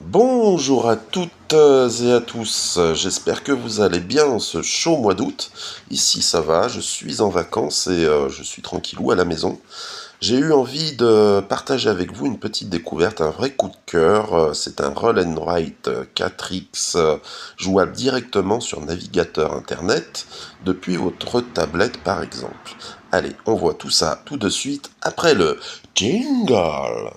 Bonjour à toutes et à tous, j'espère que vous allez bien en ce chaud mois d'août. Ici ça va, je suis en vacances et je suis tranquillou à la maison. J'ai eu envie de partager avec vous une petite découverte, un vrai coup de cœur. C'est un Roll and Write 4X jouable directement sur navigateur internet depuis votre tablette par exemple. Allez, on voit tout ça tout de suite après le jingle.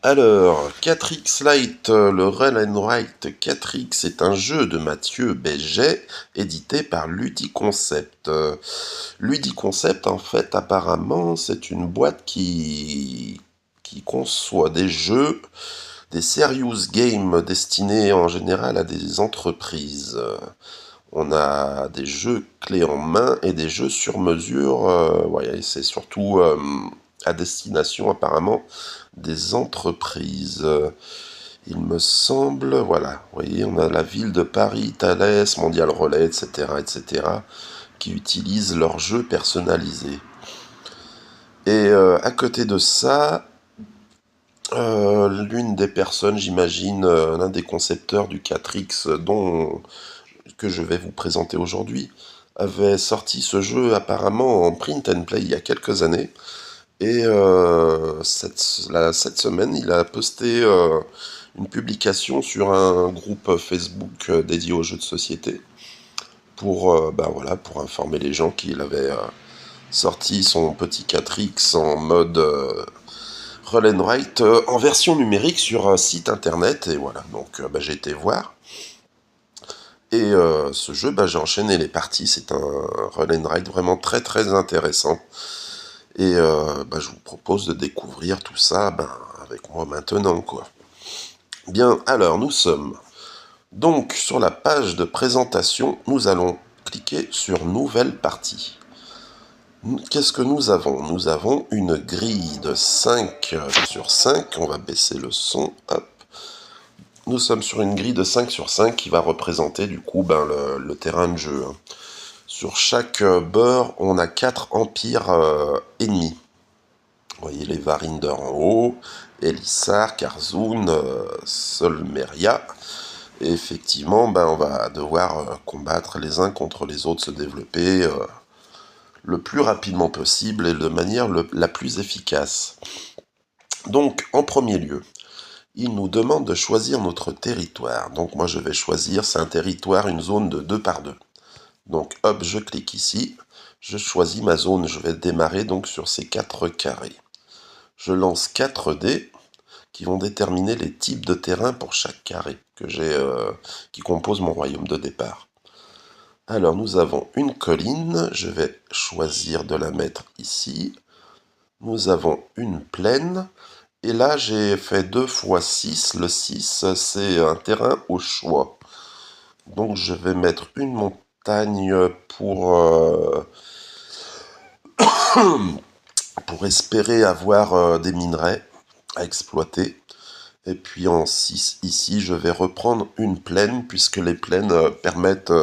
Alors, 4X Lite, le Roll and Write 4X est un jeu de Mathieu Béget, édité par Ludiconcept. Ludiconcept, en fait, apparemment, c'est une boîte qui conçoit des jeux, des serious games destinés en général à des entreprises. On a des jeux clés en main et des jeux sur mesure. Ouais, c'est surtout à destination apparemment des entreprises. Il me semble, voilà, vous voyez, on a la ville de Paris, Thales, Mondial Relay, etc., etc., qui utilisent leurs jeux personnalisés. Et à côté de ça, l'une des personnes, j'imagine, l'un des concepteurs du 4X que je vais vous présenter aujourd'hui, avait sorti ce jeu apparemment en print and play il y a quelques années. Et cette semaine, il a posté une publication sur un groupe Facebook dédié aux jeux de société pour, voilà, pour informer les gens qu'il avait sorti son petit 4X en mode Roll and Write en version numérique sur un site internet. Et voilà, donc j'ai été voir. Et ce jeu, j'ai enchaîné les parties. C'est un Roll and Write vraiment très très intéressant. Et je vous propose de découvrir tout ça avec moi maintenant, quoi. Bien, alors nous sommes donc sur la page de présentation. Nous allons cliquer sur Nouvelle partie. Qu'est-ce que nous avons? Nous avons une grille de 5 sur 5. On va baisser le son. Hop. Nous sommes sur une grille de 5 sur 5 qui va représenter du coup le terrain de jeu. Sur chaque beurre, on a 4 empires ennemis. Vous voyez les Varinder en haut, Elissar, Karzoun, Solmeria. Et effectivement, on va devoir combattre les uns contre les autres, se développer le plus rapidement possible et de manière la plus efficace. Donc, en premier lieu, il nous demande de choisir notre territoire. Donc moi, je vais choisir, c'est un territoire, une zone de 2 par 2. Donc, hop, je clique ici, je choisis ma zone, je vais démarrer donc sur ces 4 carrés. Je lance 4 dés qui vont déterminer les types de terrain pour chaque carré qui compose mon royaume de départ. Alors nous avons une colline, je vais choisir de la mettre ici. Nous avons une plaine, et là j'ai fait 2 fois 6, le 6 c'est un terrain au choix. Donc je vais mettre une montagne pour espérer avoir des minerais à exploiter. Et puis en 6, ici, je vais reprendre une plaine, puisque les plaines permettent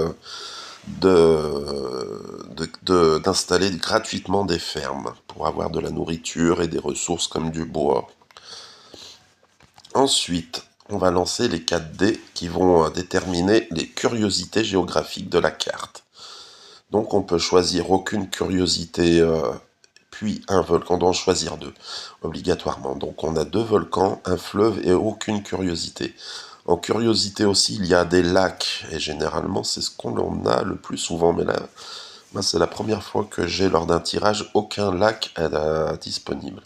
d'installer gratuitement des fermes pour avoir de la nourriture et des ressources comme du bois. Ensuite, on va lancer les 4 dés qui vont déterminer les curiosités géographiques de la carte. Donc on peut choisir aucune curiosité, puis un volcan, on doit en choisir 2, obligatoirement. Donc on a 2 volcans, un fleuve et aucune curiosité. En curiosité aussi, il y a des lacs, et généralement c'est ce qu'on en a le plus souvent, mais là, moi c'est la première fois que j'ai lors d'un tirage aucun lac disponible.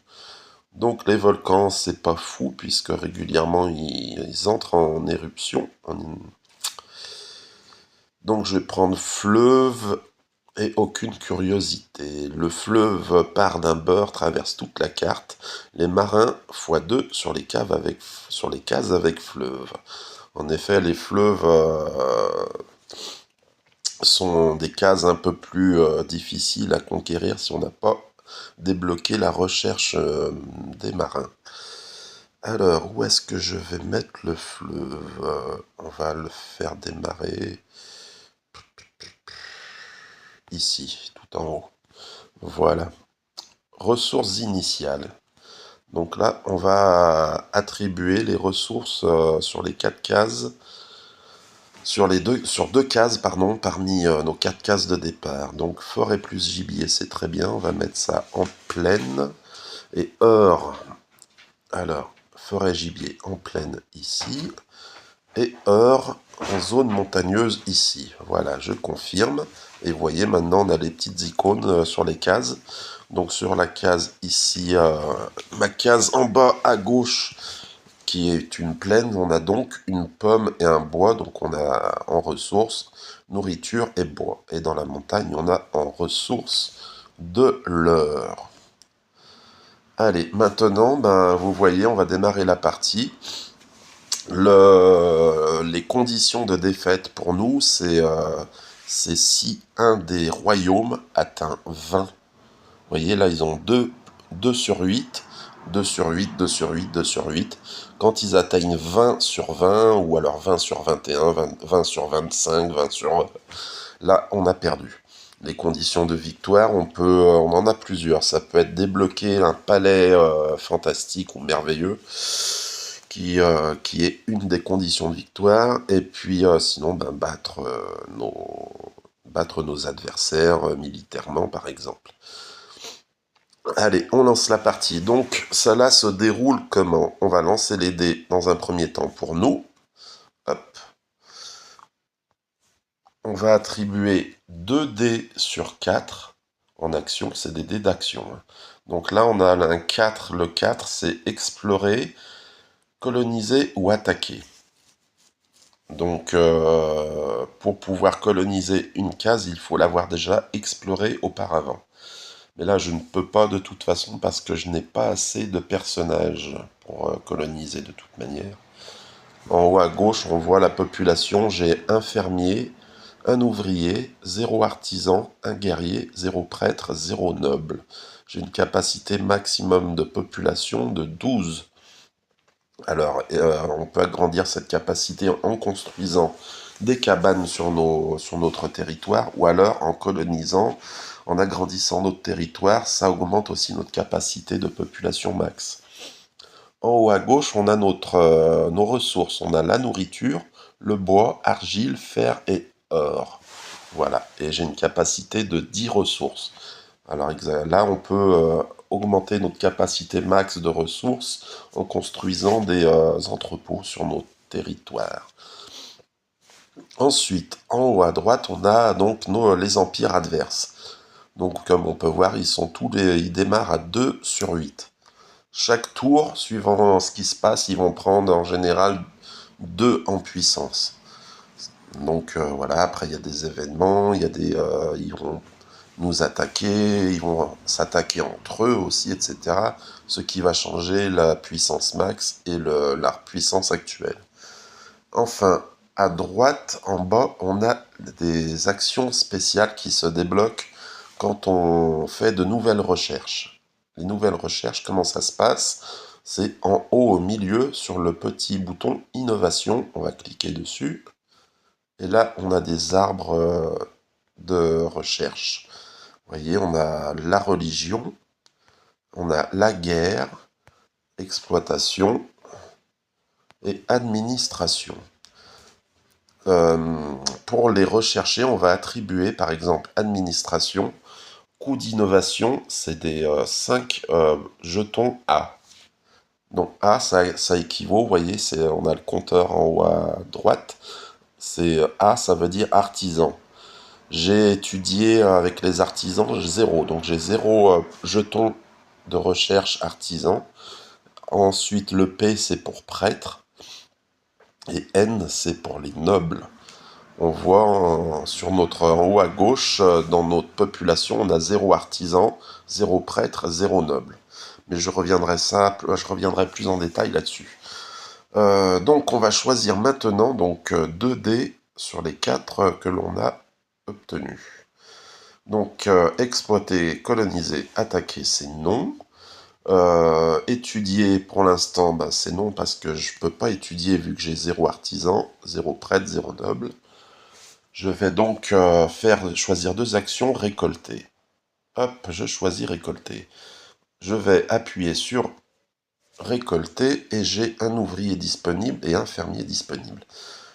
Donc les volcans, c'est pas fou, puisque régulièrement ils entrent en éruption. Donc je vais prendre fleuve et aucune curiosité. Le fleuve part d'un beurre, traverse toute la carte. Les marins x2 sur les cases avec fleuve. En effet, les fleuves sont des cases un peu plus difficiles à conquérir si on n'a pas débloqué la recherche des marins. Alors, où est-ce que je vais mettre le fleuve? On va le faire démarrer ici, tout en haut. Voilà. Ressources initiales. Donc là, on va attribuer les ressources sur les 4 cases, sur deux cases, pardon, parmi nos 4 cases de départ. Donc forêt plus gibier, c'est très bien. On va mettre ça en plaine. Et or, alors, forêt gibier en plaine ici. Et or en zone montagneuse ici. Voilà, je confirme. Et vous voyez, maintenant, on a les petites icônes sur les cases. Donc sur la case ici, ma case en bas à gauche, qui est une plaine, on a donc une pomme et un bois. Donc on a en ressources nourriture et bois. Et dans la montagne, on a en ressources de l'or. Allez, maintenant, ben, vous voyez, on va démarrer la partie. Les conditions de défaite pour nous, c'est si un des royaumes atteint 20. Vous voyez, là, ils ont 2 sur 8, 2 sur 8, 2 sur 8, 2 sur 8. Quand ils atteignent 20 sur 20, ou alors 20 sur 21, 20 sur 25, 20 sur... Là, on a perdu. Les conditions de victoire, on en a plusieurs. Ça peut être débloquer un palais fantastique ou merveilleux, qui est une des conditions de victoire. Et puis, sinon, ben, battre nos adversaires militairement, par exemple. Allez, on lance la partie. Donc, cela se déroule comment? On va lancer les dés dans un premier temps pour nous. Hop. On va attribuer 2 dés sur 4 en action. C'est des dés d'action. Donc là, on a un 4. Le 4, c'est explorer, coloniser ou attaquer. Donc, pour pouvoir coloniser une case, il faut l'avoir déjà explorée auparavant. Mais là, je ne peux pas de toute façon parce que je n'ai pas assez de personnages pour coloniser de toute manière. En haut à gauche, on voit la population. J'ai un fermier, un ouvrier, 0 artisan, un guerrier, 0 prêtre, 0 noble. J'ai une capacité maximum de population de 12. Alors, on peut agrandir cette capacité en construisant des cabanes sur notre territoire, ou alors en colonisant, en agrandissant notre territoire. Ça augmente aussi notre capacité de population max. En haut à gauche, on a nos ressources. On a la nourriture, le bois, argile, fer et or. Voilà, et j'ai une capacité de 10 ressources. Alors là, on peut augmenter notre capacité max de ressources en construisant des entrepôts sur nos territoires. Ensuite, en haut à droite, on a donc les empires adverses. Donc comme on peut voir, ils démarrent à 2 sur 8. Chaque tour, suivant ce qui se passe, ils vont prendre en général 2 en puissance. Donc voilà, après il y a des événements, ils vont nous attaquer, ils vont s'attaquer entre eux aussi, etc. Ce qui va changer la puissance max et la puissance actuelle. Enfin, à droite, en bas, on a des actions spéciales qui se débloquent quand on fait de nouvelles recherches. Les nouvelles recherches, comment ça se passe? C'est en haut au milieu, sur le petit bouton Innovation, on va cliquer dessus. Et là, on a des arbres de recherche. Vous voyez, on a la religion, on a la guerre, exploitation et administration. Pour les rechercher, on va attribuer par exemple administration, coût d'innovation, c'est des 5 jetons A. Donc A, ça équivaut, vous voyez, on a le compteur en haut à droite, c'est A, ça veut dire artisan. J'ai étudié avec les artisans, j'ai 0, donc j'ai 0 jetons de recherche artisan. Ensuite, le P, c'est pour prêtre. Et N, c'est pour les nobles. On voit en haut à gauche, dans notre population, on a 0 artisan, 0 prêtre, 0 noble. Mais je reviendrai plus en détail là-dessus. Donc, on va choisir maintenant 2 dés sur les 4 que l'on a obtenus. Donc, exploiter, coloniser, attaquer, c'est non. Étudier, pour l'instant, c'est non parce que je peux pas étudier vu que j'ai 0 artisan, 0 prêtre, 0 noble. Je vais donc choisir 2 actions, récolter. Hop, je choisis récolter. Je vais appuyer sur récolter et j'ai un ouvrier disponible et un fermier disponible.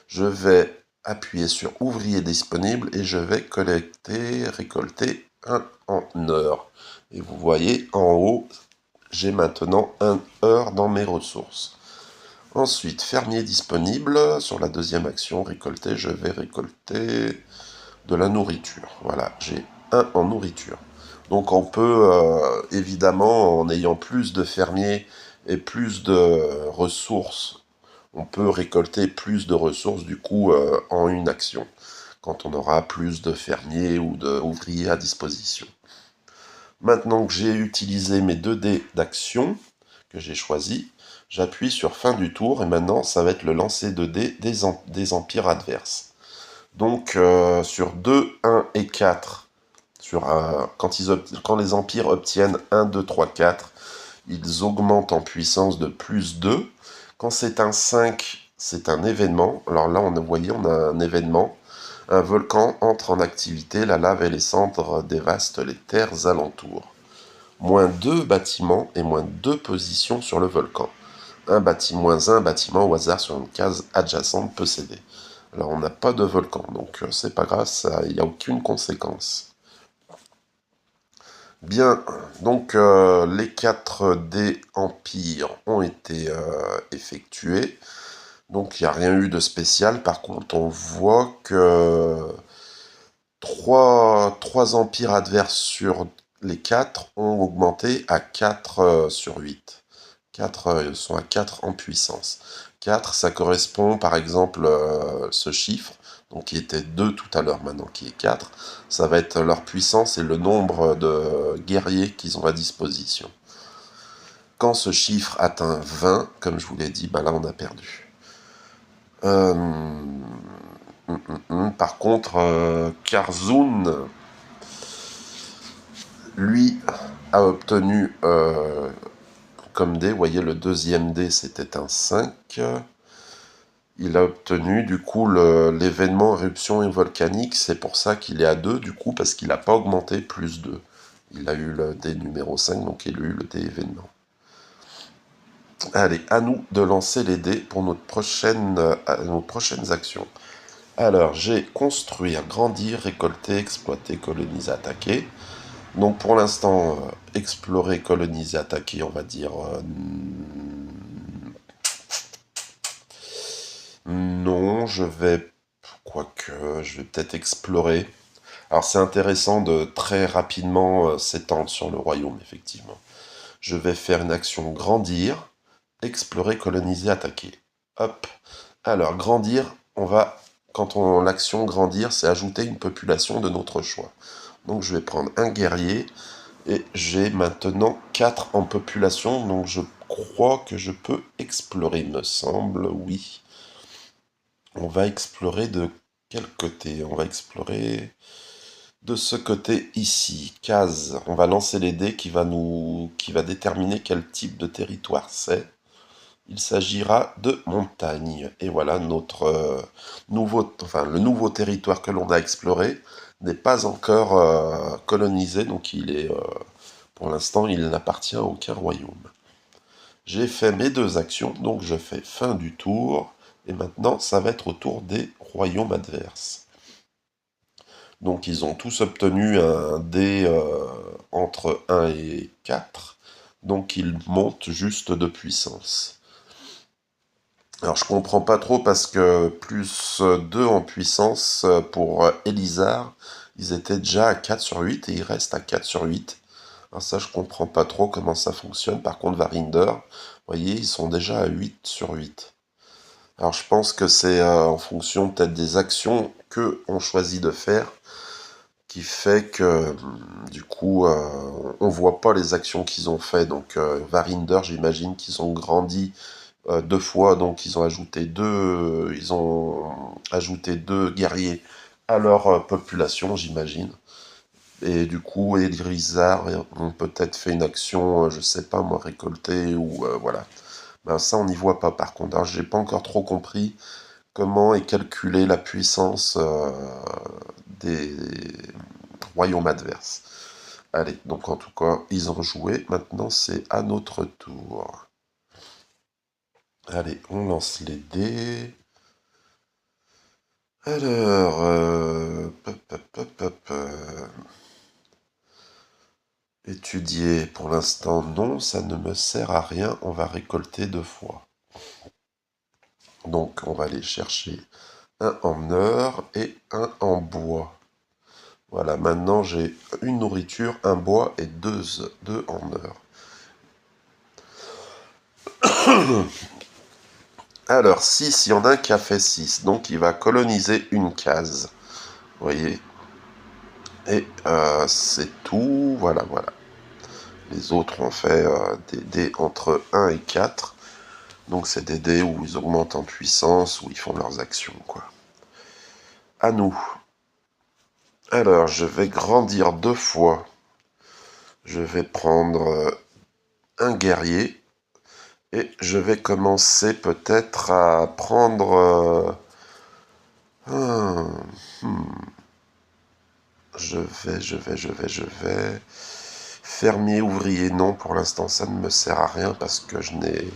Je vais appuyer sur ouvrier disponible et je vais récolter un en heure. Et vous voyez en haut, j'ai maintenant un heure dans mes ressources. Ensuite, fermier disponible, sur la deuxième action, récolter, je vais récolter de la nourriture. Voilà, j'ai un en nourriture. Donc on peut, évidemment, en ayant plus de fermiers et plus de ressources, on peut récolter plus de ressources du coup en une action, quand on aura plus de fermiers ou d'ouvriers à disposition. Maintenant que j'ai utilisé mes 2 dés d'action que j'ai choisis, j'appuie sur fin du tour et maintenant ça va être le lancer de dés des empires adverses. Donc sur 2, 1 et 4, quand les empires obtiennent 1, 2, 3, 4, ils augmentent en puissance de plus 2. Quand c'est un 5, c'est un événement. Alors là, vous voyez, on a un événement. Un volcan entre en activité, la lave et les cendres dévastent les terres alentours. Moins 2 bâtiments et moins 2 positions sur le volcan. Moins un bâtiment au hasard sur une case adjacente possédée. Alors on n'a pas de volcan, donc c'est pas grave, il n'y a aucune conséquence. Bien, donc les 4 dés empires ont été effectués. Donc il n'y a rien eu de spécial. Par contre, on voit que 3 empires adverses sur les 4 ont augmenté à 4 sur 8. 4 sont à 4 en puissance. 4, ça correspond par exemple ce chiffre, donc qui était 2 tout à l'heure, maintenant qui est 4. Ça va être leur puissance et le nombre de guerriers qu'ils ont à disposition. Quand ce chiffre atteint 20, comme je vous l'ai dit, bah là on a perdu. Par contre, Karzun, lui, a obtenu comme dé, vous voyez le deuxième dé c'était un 5. Il a obtenu du coup l'événement éruption volcanique, c'est pour ça qu'il est à 2 du coup, parce qu'il n'a pas augmenté plus 2. Il a eu le dé numéro 5, donc il a eu le dé événement. Allez, à nous de lancer les dés pour nos prochaines actions. Alors, j'ai construire, grandir, récolter, exploiter, coloniser, attaquer. Donc pour l'instant, explorer, coloniser, attaquer, on va dire non, quoique, je vais peut-être explorer. Alors c'est intéressant de très rapidement s'étendre sur le royaume, effectivement. Je vais faire une action grandir, explorer, coloniser, attaquer. Hop. Alors grandir, l'action grandir, c'est ajouter une population de notre choix. Donc je vais prendre un guerrier et j'ai maintenant 4 en population, donc je crois que je peux explorer, me semble, oui. On va explorer de quel côté? On va explorer de ce côté ici. Case. On va lancer les dés qui va déterminer quel type de territoire c'est. Il s'agira de montagne. Et voilà notre le nouveau territoire que l'on a exploré n'est pas encore colonisé, donc pour l'instant, il n'appartient à aucun royaume. J'ai fait mes 2 actions, donc je fais fin du tour. Et maintenant, ça va être au tour des royaumes adverses. Donc ils ont tous obtenu un dé entre 1 et 4. Donc ils montent juste de puissance. Alors je comprends pas trop parce que plus 2 en puissance pour Elisar, ils étaient déjà à 4 sur 8 et ils restent à 4 sur 8. Alors ça je comprends pas trop comment ça fonctionne. Par contre Varinder, vous voyez, ils sont déjà à 8 sur 8. Alors je pense que c'est en fonction peut-être des actions que on choisit de faire, qui fait que du coup on voit pas les actions qu'ils ont fait. Donc Varinder, j'imagine qu'ils ont grandi 2 fois, donc ils ont ajouté deux guerriers à leur population, j'imagine. Et du coup, Elisar ont peut-être fait une action, je sais pas moi, récolter ou voilà. Ben ça, on n'y voit pas par contre. Alors, j'ai pas encore trop compris comment est calculée la puissance des royaumes adverses. Allez, donc en tout cas, ils ont joué. Maintenant, c'est à notre tour. Allez, on lance les dés. Alors, étudier, pour l'instant, non, ça ne me sert à rien. On va récolter 2 fois. Donc, on va aller chercher un en or et un en bois. Voilà, maintenant j'ai une nourriture, un bois et deux en or. Alors, 6, il y en a un qui a fait 6, donc il va coloniser une case. Vous voyez? Et c'est tout, voilà, voilà. Les autres ont fait des dés entre 1 et 4. Donc c'est des dés où ils augmentent en puissance, où ils font leurs actions, quoi. À nous. Alors, je vais grandir 2 fois. Je vais prendre un guerrier. Et je vais commencer peut-être à prendre... Je vais... Fermier, ouvrier, non, pour l'instant ça ne me sert à rien parce que j'ai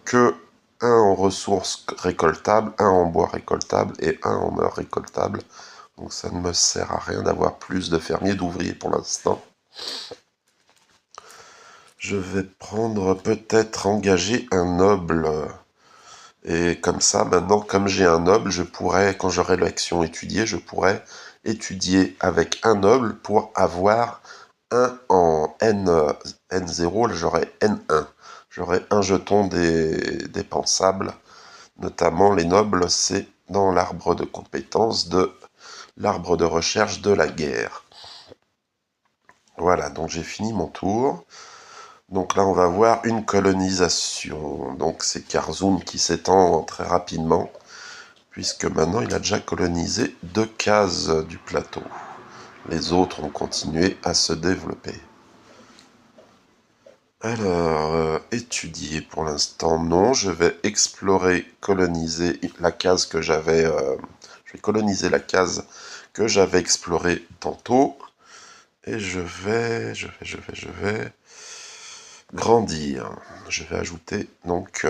que un en ressources récoltables, un en bois récoltable et un en or récoltable. Donc ça ne me sert à rien d'avoir plus de fermiers, d'ouvriers pour l'instant. Je vais prendre peut-être engager un noble. Et comme ça, maintenant, comme j'ai un noble, je pourrais, quand j'aurai l'action étudiée, je pourrais étudier avec un noble pour avoir un en N0, j'aurai N1. J'aurai un jeton dépensable. Notamment, les nobles, c'est dans l'arbre de compétences de l'arbre de recherche de la guerre. Voilà, donc j'ai fini mon tour. Donc là, on va voir une colonisation. Donc c'est Karzoun qui s'étend très rapidement, puisque maintenant il a déjà colonisé 2 cases du plateau. Les autres ont continué à se développer. Alors, étudier pour l'instant, non. Je vais explorer, coloniser la case que j'avais... je vais coloniser la case que j'avais explorée tantôt. Et je vais grandir. Je vais ajouter donc...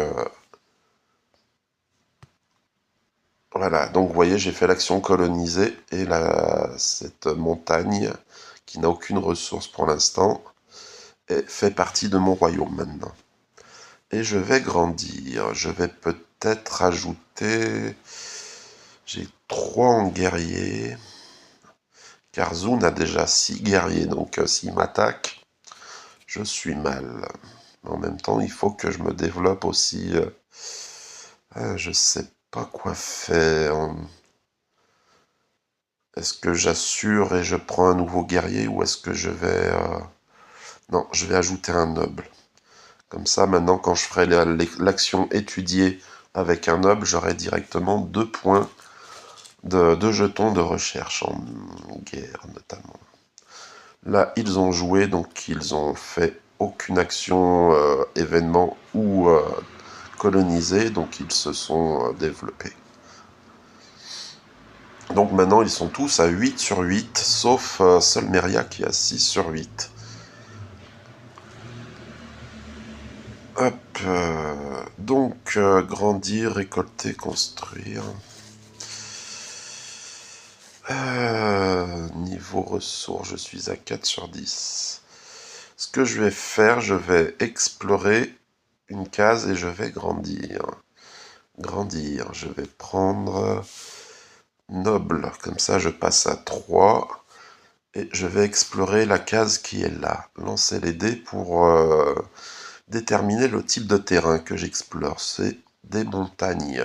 voilà, donc vous voyez, j'ai fait l'action coloniser et cette montagne, qui n'a aucune ressource pour l'instant, fait partie de mon royaume maintenant. Et je vais grandir. Je vais peut-être ajouter... J'ai 3 en guerrier. Karzoun a déjà 6 guerriers, donc s'il m'attaque, je suis mal. En même temps, il faut que je me développe aussi. Je sais pas quoi faire. Est-ce que j'assure et je prends un nouveau guerrier ou est-ce que je vais... Non, je vais ajouter un noble. Comme ça, maintenant, quand je ferai l'action étudiée avec un noble, j'aurai directement 2 points de jetons de recherche en guerre, notamment. Là, ils ont joué, donc ils ont fait aucune action, événement ou colonisé, donc ils se sont développés. Donc maintenant, ils sont tous à 8 sur 8, sauf Solmeria qui a 6 sur 8. Hop, donc grandir, récolter, construire. Niveau ressources, je suis à 4 sur 10. Ce que je vais faire, je vais explorer une case et je vais grandir. Grandir, je vais prendre noble, comme ça je passe à 3. Et je vais explorer la case qui est là. Lancer les dés pour déterminer le type de terrain que j'explore. C'est des montagnes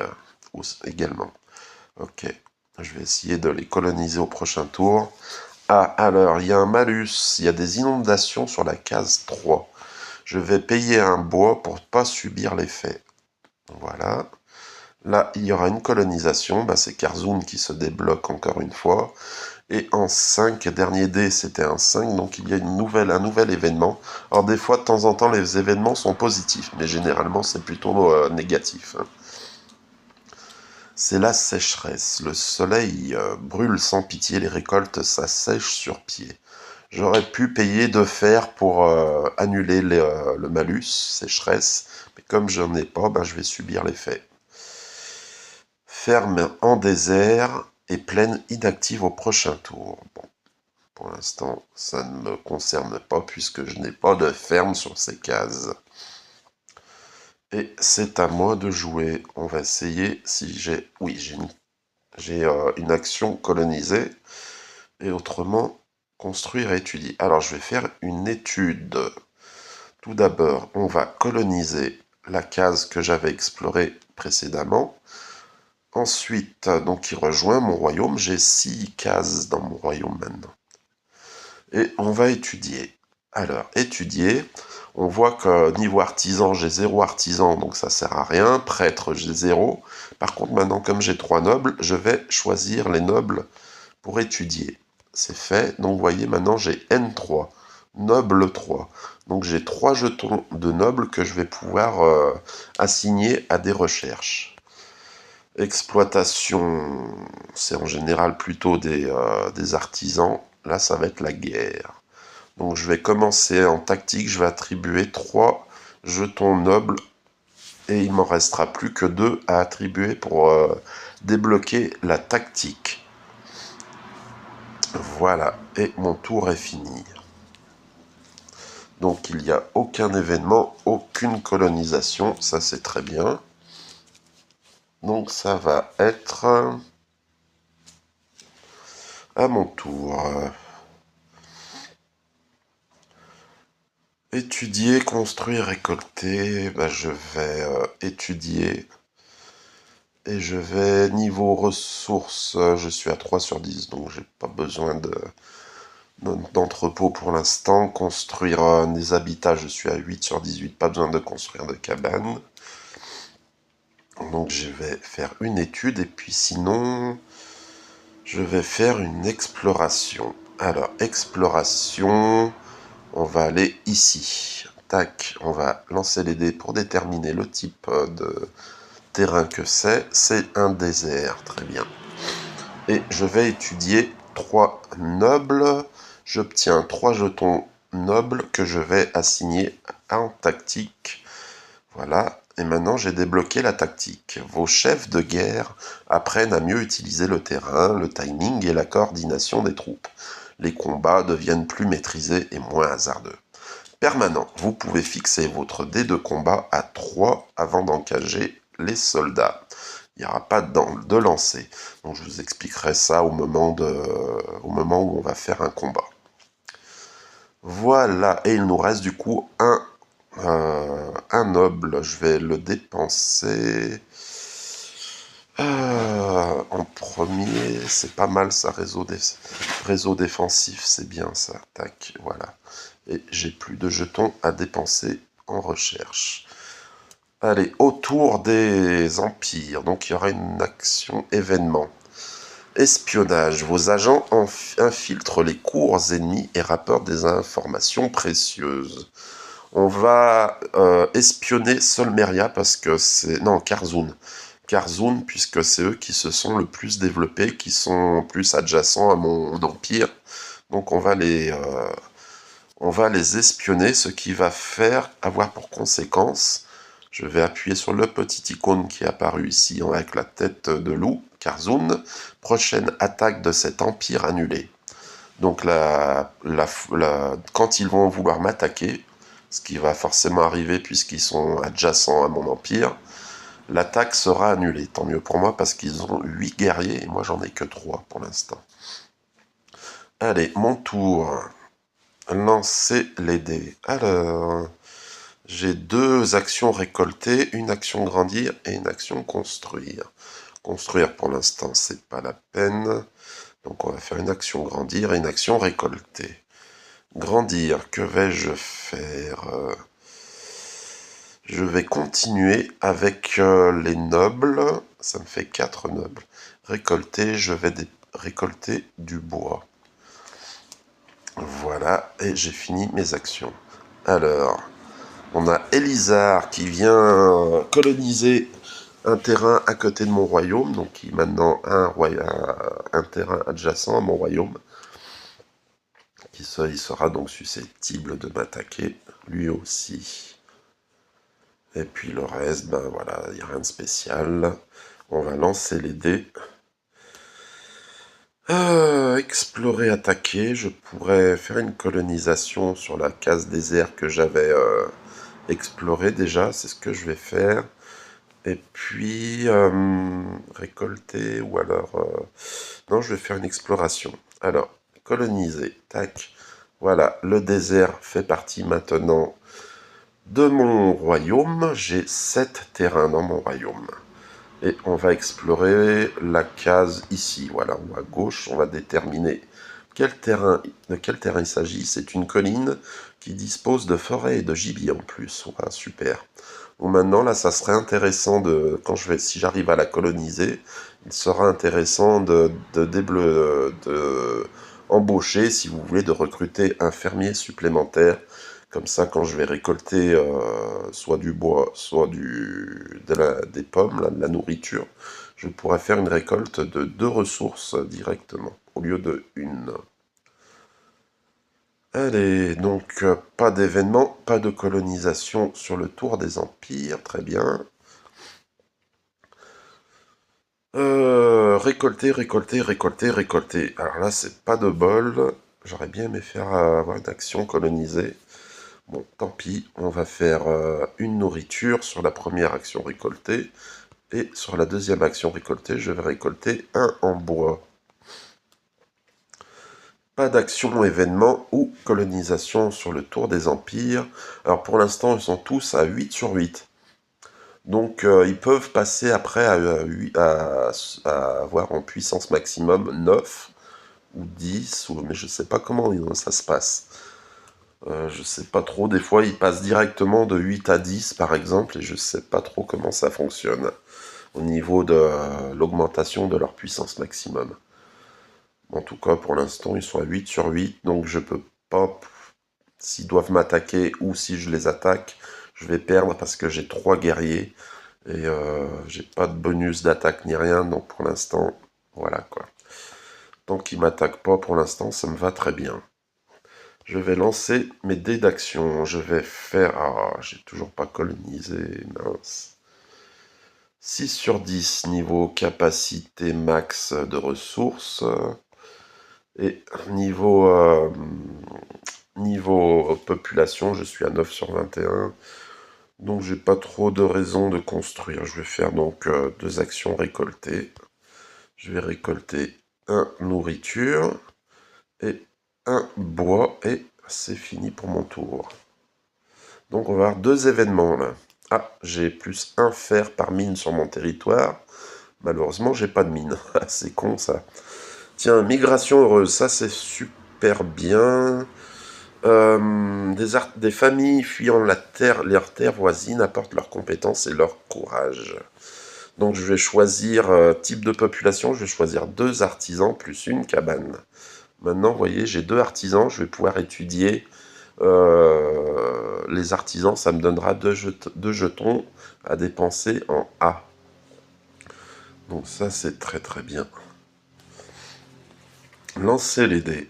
également. Ok, je vais essayer de les coloniser au prochain tour. Ah, alors, il y a un malus. Il y a des inondations sur la case 3. Je vais payer un bois pour ne pas subir l'effet. Voilà. Là, il y aura une colonisation. Bah, c'est Karzoun qui se débloque encore une fois. Et en 5, dernier dé, c'était un 5, donc il y a un nouvel événement. Alors des fois, de temps en temps, les événements sont positifs, mais généralement, c'est plutôt négatif. C'est la sécheresse. Le soleil brûle sans pitié, les récoltes s'assèchent sur pied. J'aurais pu payer de fer pour annuler le malus, sécheresse, mais comme j'en ai pas, ben, je vais subir l'effet. Ferme en désert et plaine inactive au prochain tour. Bon, pour l'instant, ça ne me concerne pas puisque je n'ai pas de ferme sur ces cases. Et c'est à moi de jouer. On va essayer si j'ai... Oui, j'ai une action colonisée. Et autrement, construire et étudier. Alors, je vais faire une étude. Tout d'abord, on va coloniser la case que j'avais explorée précédemment. Ensuite, donc, il rejoint mon royaume. J'ai 6 cases dans mon royaume maintenant. Et on va étudier. Alors, étudier, on voit que niveau artisan, j'ai 0 artisan, donc ça sert à rien. Prêtre, j'ai 0. Par contre, maintenant, comme j'ai 3 nobles, je vais choisir les nobles pour étudier. C'est fait. Donc, vous voyez, maintenant, j'ai N3, noble 3. Donc, j'ai 3 jetons de nobles que je vais pouvoir assigner à des recherches. Exploitation, c'est en général plutôt des artisans. Là, ça va être la guerre. Donc je vais commencer en tactique, je vais attribuer 3 jetons nobles et il m'en restera plus que 2 à attribuer pour débloquer la tactique. Voilà, et mon tour est fini. Donc il n'y a aucun événement, aucune colonisation, ça c'est très bien. Donc ça va être à mon tour. Étudier, construire, récolter. Ben, je vais étudier. Et je vais, niveau ressources, je suis à 3 sur 10, donc j'ai pas besoin d'entrepôt pour l'instant. Construire des habitats, je suis à 8 sur 18, pas besoin de construire de cabane. Donc je vais faire une étude, et puis sinon, je vais faire une exploration. Alors, exploration, on va aller ici. Tac, on va lancer les dés pour déterminer le type de terrain que c'est. C'est un désert, très bien. Et je vais étudier 3 nobles. J'obtiens 3 jetons nobles que je vais assigner en tactique. Voilà. Et maintenant, j'ai débloqué la tactique. Vos chefs de guerre apprennent à mieux utiliser le terrain, le timing et la coordination des troupes. Les combats deviennent plus maîtrisés et moins hasardeux. Permanent, vous pouvez fixer votre dé de combat à 3 avant d'engager les soldats. Il n'y aura pas de lancer. Donc je vous expliquerai ça au moment où on va faire un combat. Voilà, et il nous reste du coup un noble. Je vais le dépenser en premier. C'est pas mal ça, réseau défensif, c'est bien ça. Tac, voilà. Et j'ai plus de jetons à dépenser en recherche. Allez, autour des empires, donc il y aura une action événement. Espionnage, vos agents infiltrent les cours ennemis et rapportent des informations précieuses. On va espionner Solmeria parce que c'est... Non, Karzoun. Karzoun, puisque c'est eux qui se sont le plus développés, qui sont plus adjacents à mon empire. Donc on va les espionner, ce qui va avoir pour conséquence... Je vais appuyer sur le petit icône qui est apparu ici avec la tête de loup, Karzoun. Prochaine attaque de cet empire annulée. Donc quand ils vont vouloir m'attaquer, ce qui va forcément arriver puisqu'ils sont adjacents à mon empire, l'attaque sera annulée. Tant mieux pour moi parce qu'ils ont 8 guerriers et moi j'en ai que 3 pour l'instant. Allez, mon tour. Lancer les dés. Alors... J'ai 2 actions récoltées, une action grandir et une action construire. Construire pour l'instant, c'est pas la peine. Donc on va faire une action grandir et une action récolter. Grandir, que vais-je faire? Je vais continuer avec les nobles. Ça me fait 4 nobles. Récolter, je vais récolter du bois. Voilà, et j'ai fini mes actions. Alors... On a Elisar qui vient coloniser un terrain à côté de mon royaume, donc qui maintenant a un terrain adjacent à mon royaume, il sera donc susceptible de m'attaquer, lui aussi. Et puis le reste, ben voilà, il n'y a rien de spécial. On va lancer les dés. Explorer, attaquer, je pourrais faire une colonisation sur la case désert que j'avais explorée déjà, c'est ce que je vais faire. Et puis récolter, ou alors... non, je vais faire une exploration. Alors, coloniser, tac. Voilà, le désert fait partie maintenant de mon royaume. J'ai 7 terrains dans mon royaume. Et on va explorer la case ici, voilà, ou à gauche, on va déterminer de quel terrain il s'agit. C'est une colline qui dispose de forêt et de gibier en plus. Voilà, super. Bon, maintenant, là, ça serait intéressant si j'arrive à la coloniser, il sera intéressant de embaucher, si vous voulez, de recruter un fermier supplémentaire. Comme ça, quand je vais récolter soit du bois, soit des pommes, là, de la nourriture, je pourrais faire une récolte de 2 ressources directement, au lieu de une. Allez, donc pas d'événement, pas de colonisation sur le tour des empires, très bien. Récolter, récolter, récolter, récolter. Alors là, c'est pas de bol. J'aurais bien aimé faire avoir une action colonisée. Bon, tant pis, on va faire une nourriture sur la première action récoltée. Et sur la deuxième action récoltée, je vais récolter un en bois. Pas d'action, événement ou colonisation sur le tour des empires. Alors pour l'instant, ils sont tous à 8 sur 8. Donc ils peuvent passer après à avoir en puissance maximum 9 ou 10, mais je sais pas comment ça se passe. Je sais pas trop, des fois ils passent directement de 8 à 10 par exemple, et je sais pas trop comment ça fonctionne au niveau de l'augmentation de leur puissance maximum. En tout cas, pour l'instant, ils sont à 8 sur 8, donc je peux pas, s'ils doivent m'attaquer ou si je les attaque, je vais perdre parce que j'ai 3 guerriers, et j'ai pas de bonus d'attaque ni rien, donc pour l'instant, voilà quoi. Tant qu'ils m'attaquent pas, pour l'instant, ça me va très bien. Je vais lancer mes dés d'action. Je vais faire... Ah, j'ai toujours pas colonisé, mince. 6 sur 10, niveau capacité max de ressources. Et niveau population, je suis à 9 sur 21. Donc j'ai pas trop de raison de construire. Je vais faire donc 2 actions récoltées. Je vais récolter un nourriture et un bois, et c'est fini pour mon tour. Donc on va avoir 2 événements là. Ah, j'ai plus 1 fer par mine sur mon territoire. Malheureusement, j'ai pas de mine. C'est con ça. Tiens, migration heureuse, ça c'est super bien. Des familles fuyant leur terre voisine apportent leurs compétences et leur courage. Donc je vais choisir type de population, je vais choisir 2 artisans plus une cabane. Maintenant, vous voyez, j'ai 2 artisans, je vais pouvoir étudier les artisans, ça me donnera 2 jetons à dépenser en A. Donc ça, c'est très très bien. Lancer les dés.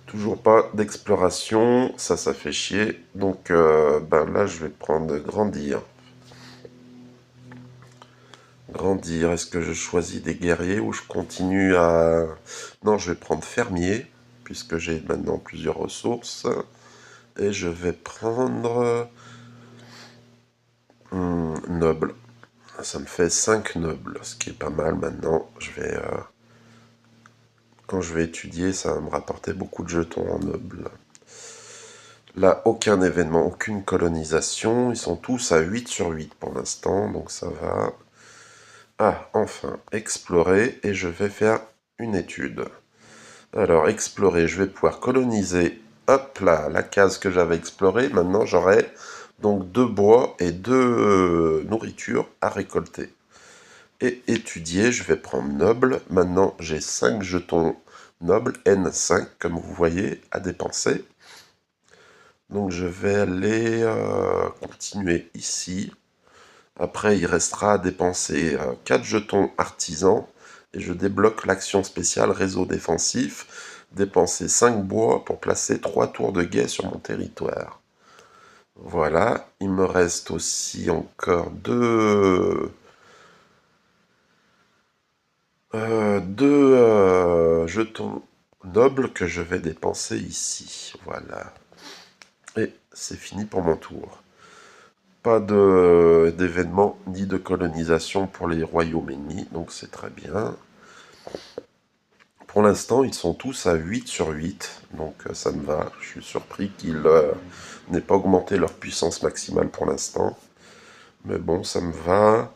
Toujours pas d'exploration, ça fait chier. Donc ben là, je vais prendre grandir. Grandir, est-ce que je choisis des guerriers ou je continue à... Non, je vais prendre fermier, puisque j'ai maintenant plusieurs ressources. Et je vais prendre noble. Ça me fait 5 nobles, ce qui est pas mal maintenant. Quand je vais étudier, ça va me rapporter beaucoup de jetons en noble. Là, aucun événement, aucune colonisation. Ils sont tous à 8 sur 8 pour l'instant, donc ça va. Ah, enfin, explorer, et je vais faire une étude. Alors, explorer, je vais pouvoir coloniser, hop là, la case que j'avais explorée. Maintenant, j'aurai donc 2 bois et 2 nourritures à récolter. Et étudier, je vais prendre noble. Maintenant, j'ai 5 jetons nobles, N5, comme vous voyez, à dépenser. Donc, je vais aller continuer ici. Après, il restera à dépenser 4 jetons artisans et je débloque l'action spéciale réseau défensif. Dépenser 5 bois pour placer 3 tours de guet sur mon territoire. Voilà, il me reste aussi encore deux jetons nobles que je vais dépenser ici. Voilà. Et c'est fini pour mon tour. Pas d'événement ni de colonisation pour les royaumes ennemis, donc c'est très bien. Pour l'instant, ils sont tous à 8 sur 8, donc ça me va. Je suis surpris qu'ils n'aient pas augmenté leur puissance maximale pour l'instant. Mais bon, ça me va.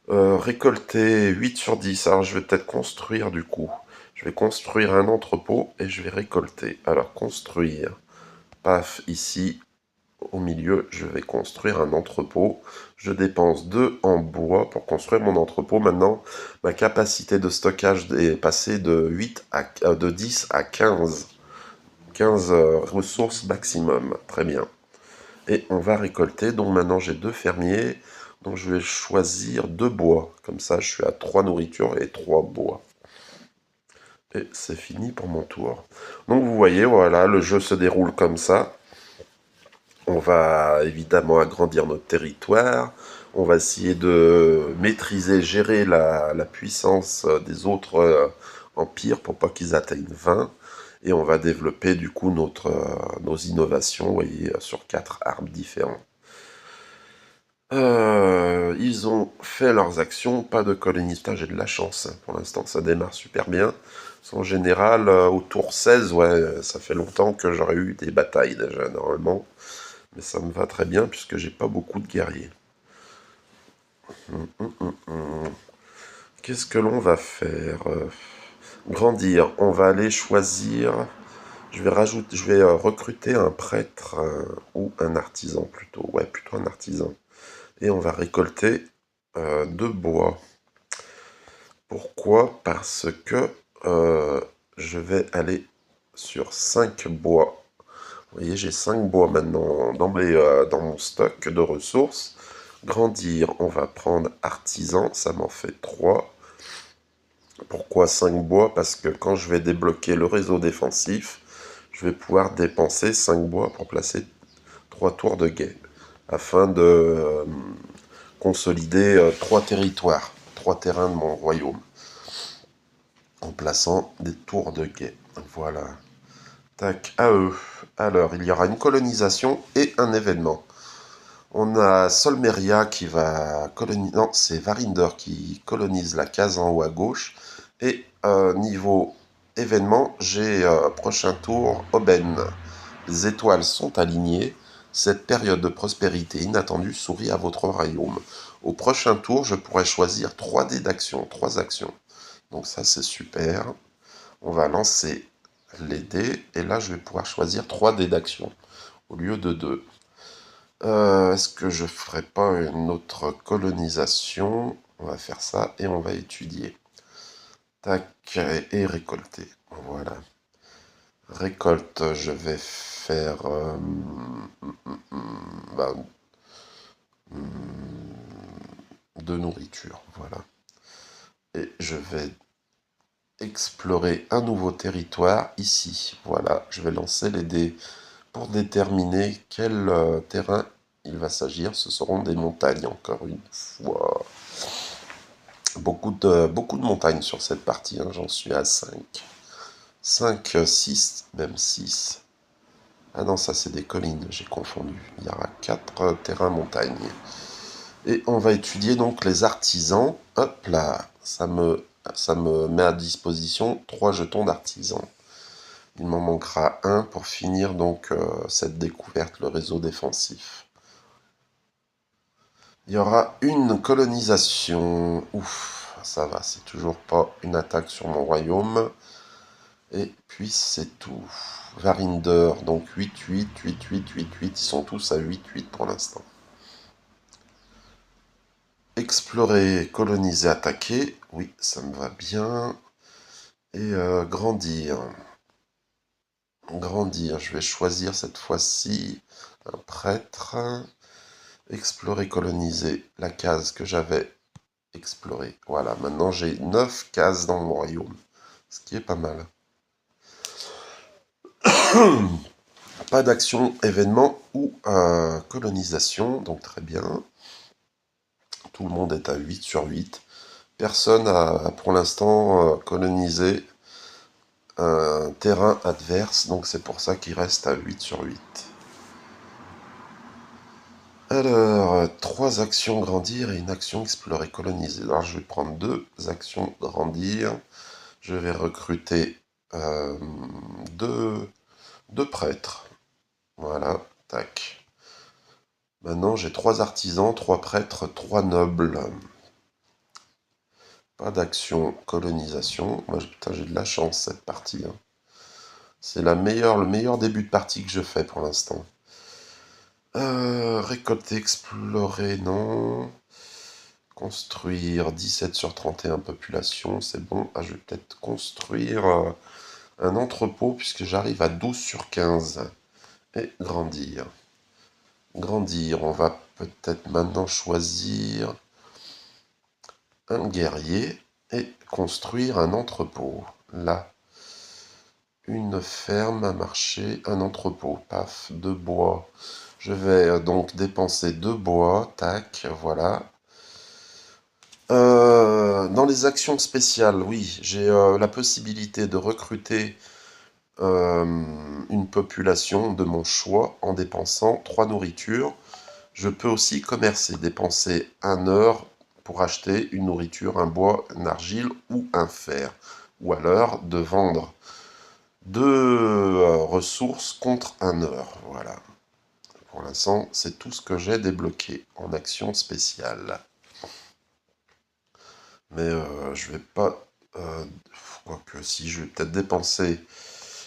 Récolter 8 sur 10. Alors je vais peut-être construire du coup. Je vais construire un entrepôt et je vais récolter. Alors construire. Paf, ici, au milieu, je vais construire un entrepôt. Je dépense 2 en bois pour construire mon entrepôt. Maintenant, ma capacité de stockage est passée de 10 à 15. 15 ressources maximum. Très bien. Et on va récolter. Donc maintenant, j'ai 2 fermiers. Donc je vais choisir 2 bois. Comme ça, je suis à 3 nourritures et 3 bois. Et c'est fini pour mon tour. Donc vous voyez, voilà, le jeu se déroule comme ça. On va évidemment agrandir notre territoire. On va essayer de maîtriser, gérer la puissance des autres empires pour pas qu'ils atteignent 20. Et on va développer du coup nos innovations, vous voyez, sur 4 arbres différents. Ils ont fait leurs actions, pas de colonisation, j'ai de la chance. Pour l'instant, ça démarre super bien. En général, au tour 16, ouais, ça fait longtemps que j'aurais eu des batailles déjà, normalement. Mais ça me va très bien puisque j'ai pas beaucoup de guerriers. Qu'est-ce que l'on va faire? Grandir. On va aller choisir. Je vais recruter un prêtre ou un artisan plutôt. Ouais, plutôt un artisan. Et on va récolter 2 bois. Pourquoi? Parce que je vais aller sur 5 bois. Vous voyez, j'ai 5 bois maintenant dans mon stock de ressources. Grandir, on va prendre artisan, ça m'en fait 3. Pourquoi 5 bois? Parce que quand je vais débloquer le réseau défensif, je vais pouvoir dépenser 5 bois pour placer 3 tours de guet. Afin de consolider 3 territoires, 3 terrains de mon royaume. En plaçant des tours de guet. Voilà. Tac, à eux. Alors, il y aura une colonisation et un événement. On a Solmeria qui va coloniser... Non, c'est Varinder qui colonise la case en haut à gauche. Et niveau événement, j'ai prochain tour Aubaine. Les étoiles sont alignées. Cette période de prospérité inattendue sourit à votre royaume. Au prochain tour, je pourrai choisir 3 dés d'action, 3 actions. Donc ça, c'est super. On va lancer les dés. Et là, je vais pouvoir choisir 3 dés d'action au lieu de 2. Est-ce que je ferai pas une autre colonisation? On va faire ça et on va étudier. Tac, et récolter. Voilà. Récolte, je vais faire... bah, de nourriture, voilà. Et je vais explorer un nouveau territoire ici. Voilà, je vais lancer les dés pour déterminer quel terrain il va s'agir. Ce seront des montagnes, encore une fois. Beaucoup de montagnes sur cette partie, hein. J'en suis à 5. 5, 6, même 6. Ah non, ça c'est des collines, j'ai confondu. Il y aura 4 terrains montagnes. Et on va étudier donc les artisans. Hop là, ça me met à disposition 3 jetons d'artisans. Il m'en manquera un pour finir donc cette découverte, le réseau défensif. Il y aura une colonisation. Ouf, ça va, c'est toujours pas une attaque sur mon royaume. Et puis c'est tout. Varinder, donc 8-8, 8-8, 8-8, ils sont tous à 8-8 pour l'instant. Explorer, coloniser, attaquer, oui, ça me va bien. Et grandir. Grandir, je vais choisir cette fois-ci un prêtre. explorer, coloniser la case que j'avais explorée. Voilà, maintenant j'ai 9 cases dans mon royaume, ce qui est pas mal. Pas d'action, événement ou colonisation, donc très bien. Tout le monde est à 8 sur 8. Personne a pour l'instant colonisé un terrain adverse, donc c'est pour ça qu'il reste à 8 sur 8. Alors, 3 actions grandir et une action explorer, coloniser. Alors je vais prendre 2 actions grandir. Je vais recruter euh, 2 prêtres. Voilà, tac. Maintenant j'ai 3 artisans, 3 prêtres, 3 nobles. Pas d'action colonisation. Moi, putain, j'ai de la chance cette partie, hein. C'est le meilleur début de partie que je fais pour l'instant. Récolter, explorer, non. Construire 17 sur 31 population, c'est bon. Ah, je vais peut-être construire un entrepôt puisque j'arrive à 12 sur 15. Et grandir. Grandir, on va peut-être maintenant choisir un guerrier et construire un entrepôt. Là. Une ferme, un marché, un entrepôt. Paf, 2 bois. Je vais donc dépenser 2 bois. Tac, voilà. Dans les actions spéciales, oui, j'ai la possibilité de recruter une population de mon choix en dépensant 3 nourritures. Je peux aussi commercer, dépenser 1 heure pour acheter une nourriture, un bois, une argile ou un fer. Ou alors de vendre 2 ressources contre 1 heure. Voilà. Pour l'instant, c'est tout ce que j'ai débloqué en action spéciale. Mais je vais pas... quoique si, je vais peut-être dépenser...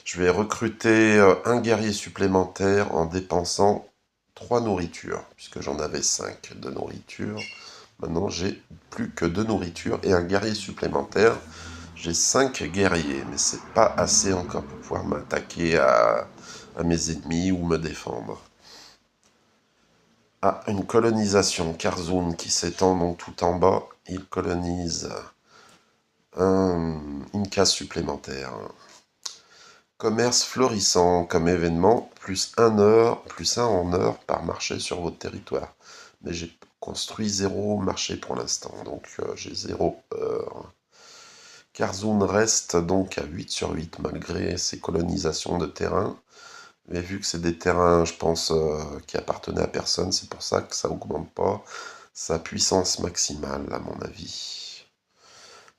Je vais recruter un guerrier supplémentaire en dépensant 3 nourritures, puisque j'en avais 5 de nourriture. Maintenant, j'ai plus que 2 nourritures et un guerrier supplémentaire. J'ai 5 guerriers, mais c'est pas assez encore pour pouvoir m'attaquer à mes ennemis ou me défendre. Ah, une colonisation, Karzoun, qui s'étend donc tout en bas. Il colonise une case supplémentaire. Commerce florissant comme événement, plus 1 heure, plus 1 en heure par marché sur votre territoire. Mais j'ai construit 0 marché pour l'instant, donc j'ai 0 heure. Karzoun reste donc à 8 sur 8 malgré ses colonisations de terrain. Mais vu que c'est des terrains, je pense, qui appartenaient à personne, c'est pour ça que ça augmente pas sa puissance maximale, à mon avis.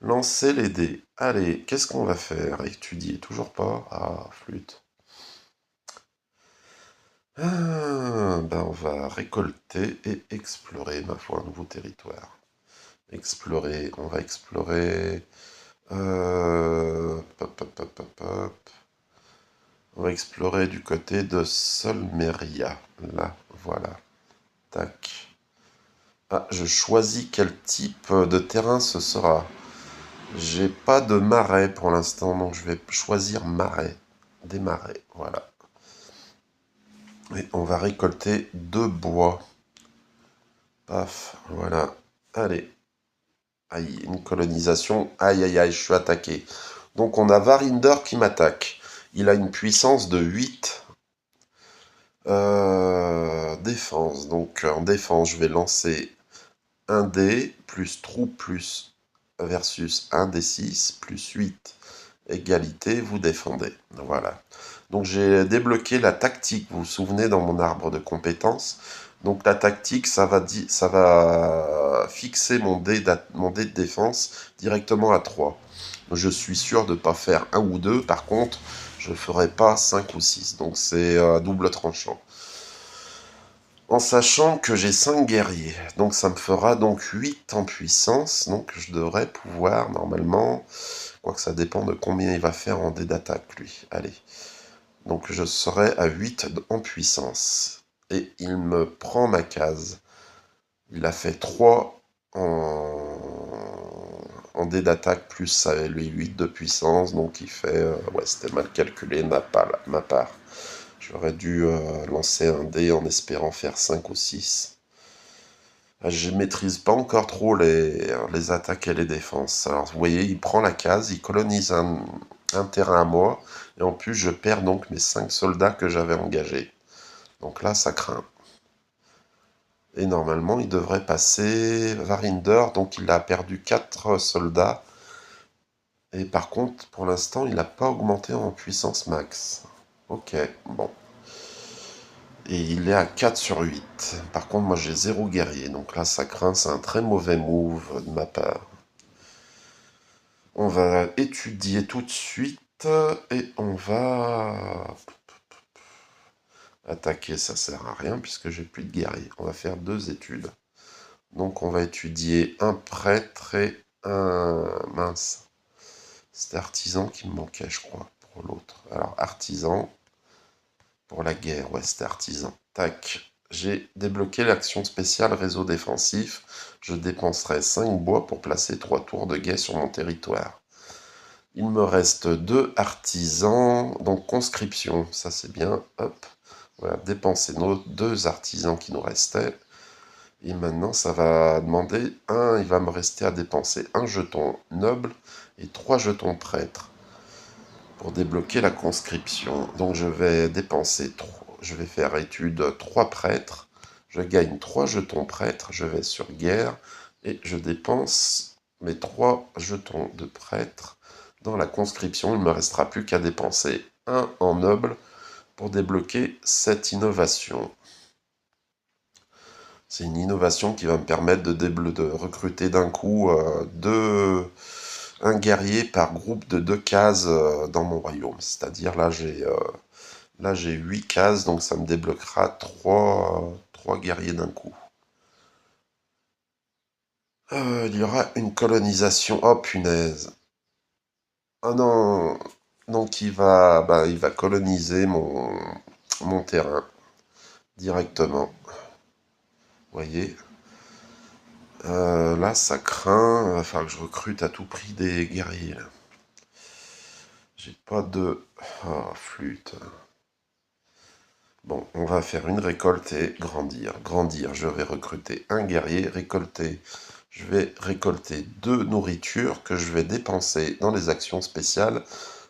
Lancer les dés. Allez, qu'est-ce qu'on va faire? Étudier, toujours pas? Ah, flûte. Ben on va récolter et explorer, ma foi, un nouveau territoire. Explorer, on va explorer... Pop, pop, pop, pop, pop. On va explorer du côté de Solmeria. Là, voilà. Tac. Ah, je choisis quel type de terrain ce sera. J'ai pas de marais pour l'instant, donc je vais choisir marais. Des marais, voilà. Et on va récolter 2 bois. Paf, voilà. Allez. Aïe, une colonisation. Aïe, aïe, aïe, je suis attaqué. Donc on a Varinder qui m'attaque. Il a une puissance de 8. Défense. Donc en défense, je vais lancer un dé plus trou plus versus un dé 6 plus 8. Égalité, vous défendez. Voilà. Donc j'ai débloqué la tactique, vous vous souvenez, dans mon arbre de compétences. Donc la tactique, ça va fixer mon dé de défense directement à 3. Je suis sûr de ne pas faire 1 ou 2, par contre, je ne ferai pas 5 ou 6. Donc c'est double tranchant. En sachant que j'ai 5 guerriers. Donc ça me fera donc 8 en puissance. Donc je devrais pouvoir normalement... Quoique ça dépend de combien il va faire en dés d'attaque, lui. Allez. Donc je serai à 8 en puissance. Et il me prend ma case. Il a fait 3 en dés d'attaque, plus ça, lui 8 de puissance. Donc il fait... ouais, c'était mal calculé ma part. J'aurais dû lancer un dé en espérant faire 5 ou 6. Je maîtrise pas encore trop les attaques et les défenses. Alors, vous voyez, il prend la case, il colonise un terrain à moi, et en plus, je perds donc mes 5 soldats que j'avais engagés. Donc là, ça craint. Et normalement, il devrait passer Varinder, donc il a perdu 4 soldats. Et par contre, pour l'instant, il n'a pas augmenté en puissance max. Ok, bon. Et il est à 4 sur 8. Par contre, moi j'ai 0 guerrier, donc là ça craint, c'est un très mauvais move de ma part. On va étudier tout de suite et on va attaquer, ça sert à rien puisque j'ai plus de guerrier. On va faire 2 études. Donc on va étudier un prêtre et un... mince. C'était artisan qui me manquait, je crois, pour l'autre. Alors artisan, pour la guerre, ouais, c'était artisan. Tac. J'ai débloqué l'action spéciale réseau défensif. Je dépenserai 5 bois pour placer 3 tours de guet sur mon territoire. Il me reste 2 artisans, donc conscription, ça c'est bien. Hop, voilà, dépenser nos 2 artisans qui nous restaient. Et maintenant, ça va demander il va me rester à dépenser un jeton noble et 3 jetons prêtre pour débloquer la conscription. Donc je vais dépenser 3, je vais faire étude 3 prêtres, je gagne 3 jetons prêtres, je vais sur guerre et je dépense mes 3 jetons de prêtre dans la conscription. Il ne me restera plus qu'à dépenser un en noble pour débloquer cette innovation. C'est une innovation qui va me permettre de recruter d'un coup un guerrier par groupe de 2 cases dans mon royaume. C'est-à-dire là j'ai 8 cases, donc ça me débloquera 3 guerriers d'un coup. Il y aura une colonisation. Oh punaise. Oh non. Donc il va coloniser mon terrain directement. Vous voyez. Là ça craint. Il va falloir que je recrute à tout prix des guerriers. Là. J'ai pas de... Oh, flûte. Bon, on va faire une récolte et grandir. Grandir, je vais recruter un guerrier. Récolter, je vais récolter 2 nourritures que je vais dépenser dans les actions spéciales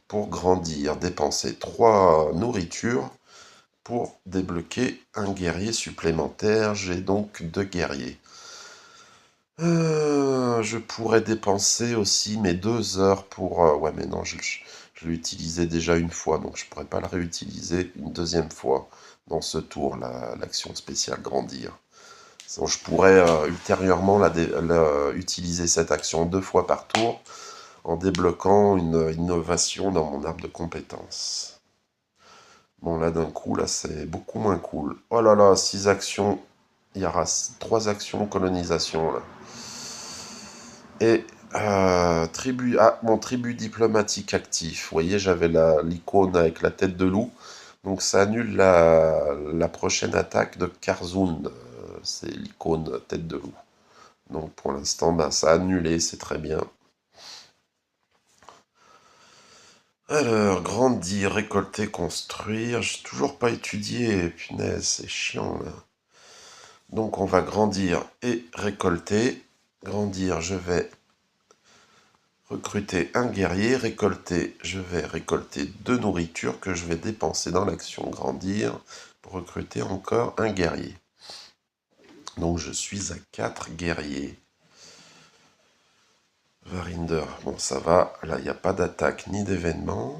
pour grandir. Dépenser 3 nourritures pour débloquer un guerrier supplémentaire. J'ai donc 2 guerriers. Je pourrais dépenser aussi mes 2 heures pour... ouais, mais non, je l'ai utilisé déjà une fois, donc je pourrais pas le réutiliser une deuxième fois dans ce tour, l'action spéciale grandir. Donc, je pourrais ultérieurement utiliser cette action 2 fois par tour en débloquant une innovation dans mon arbre de compétences. Bon, là, d'un coup, là, c'est beaucoup moins cool. Oh là là, 6 actions. Il y aura 3 actions colonisation, là. Et mon tribut diplomatique actif. Vous voyez, j'avais l'icône avec la tête de loup. Donc ça annule la prochaine attaque de Karzoun. C'est l'icône tête de loup. Donc pour l'instant, ça a annulé, c'est très bien. Alors, grandir, récolter, construire. J'ai toujours pas étudié, punaise, c'est chiant là. Donc on va grandir et récolter. Grandir, je vais recruter un guerrier, récolter, je vais récolter 2 nourritures que je vais dépenser dans l'action grandir pour recruter encore un guerrier. Donc je suis à 4 guerriers. Varinder, bon ça va, là il n'y a pas d'attaque ni d'événement.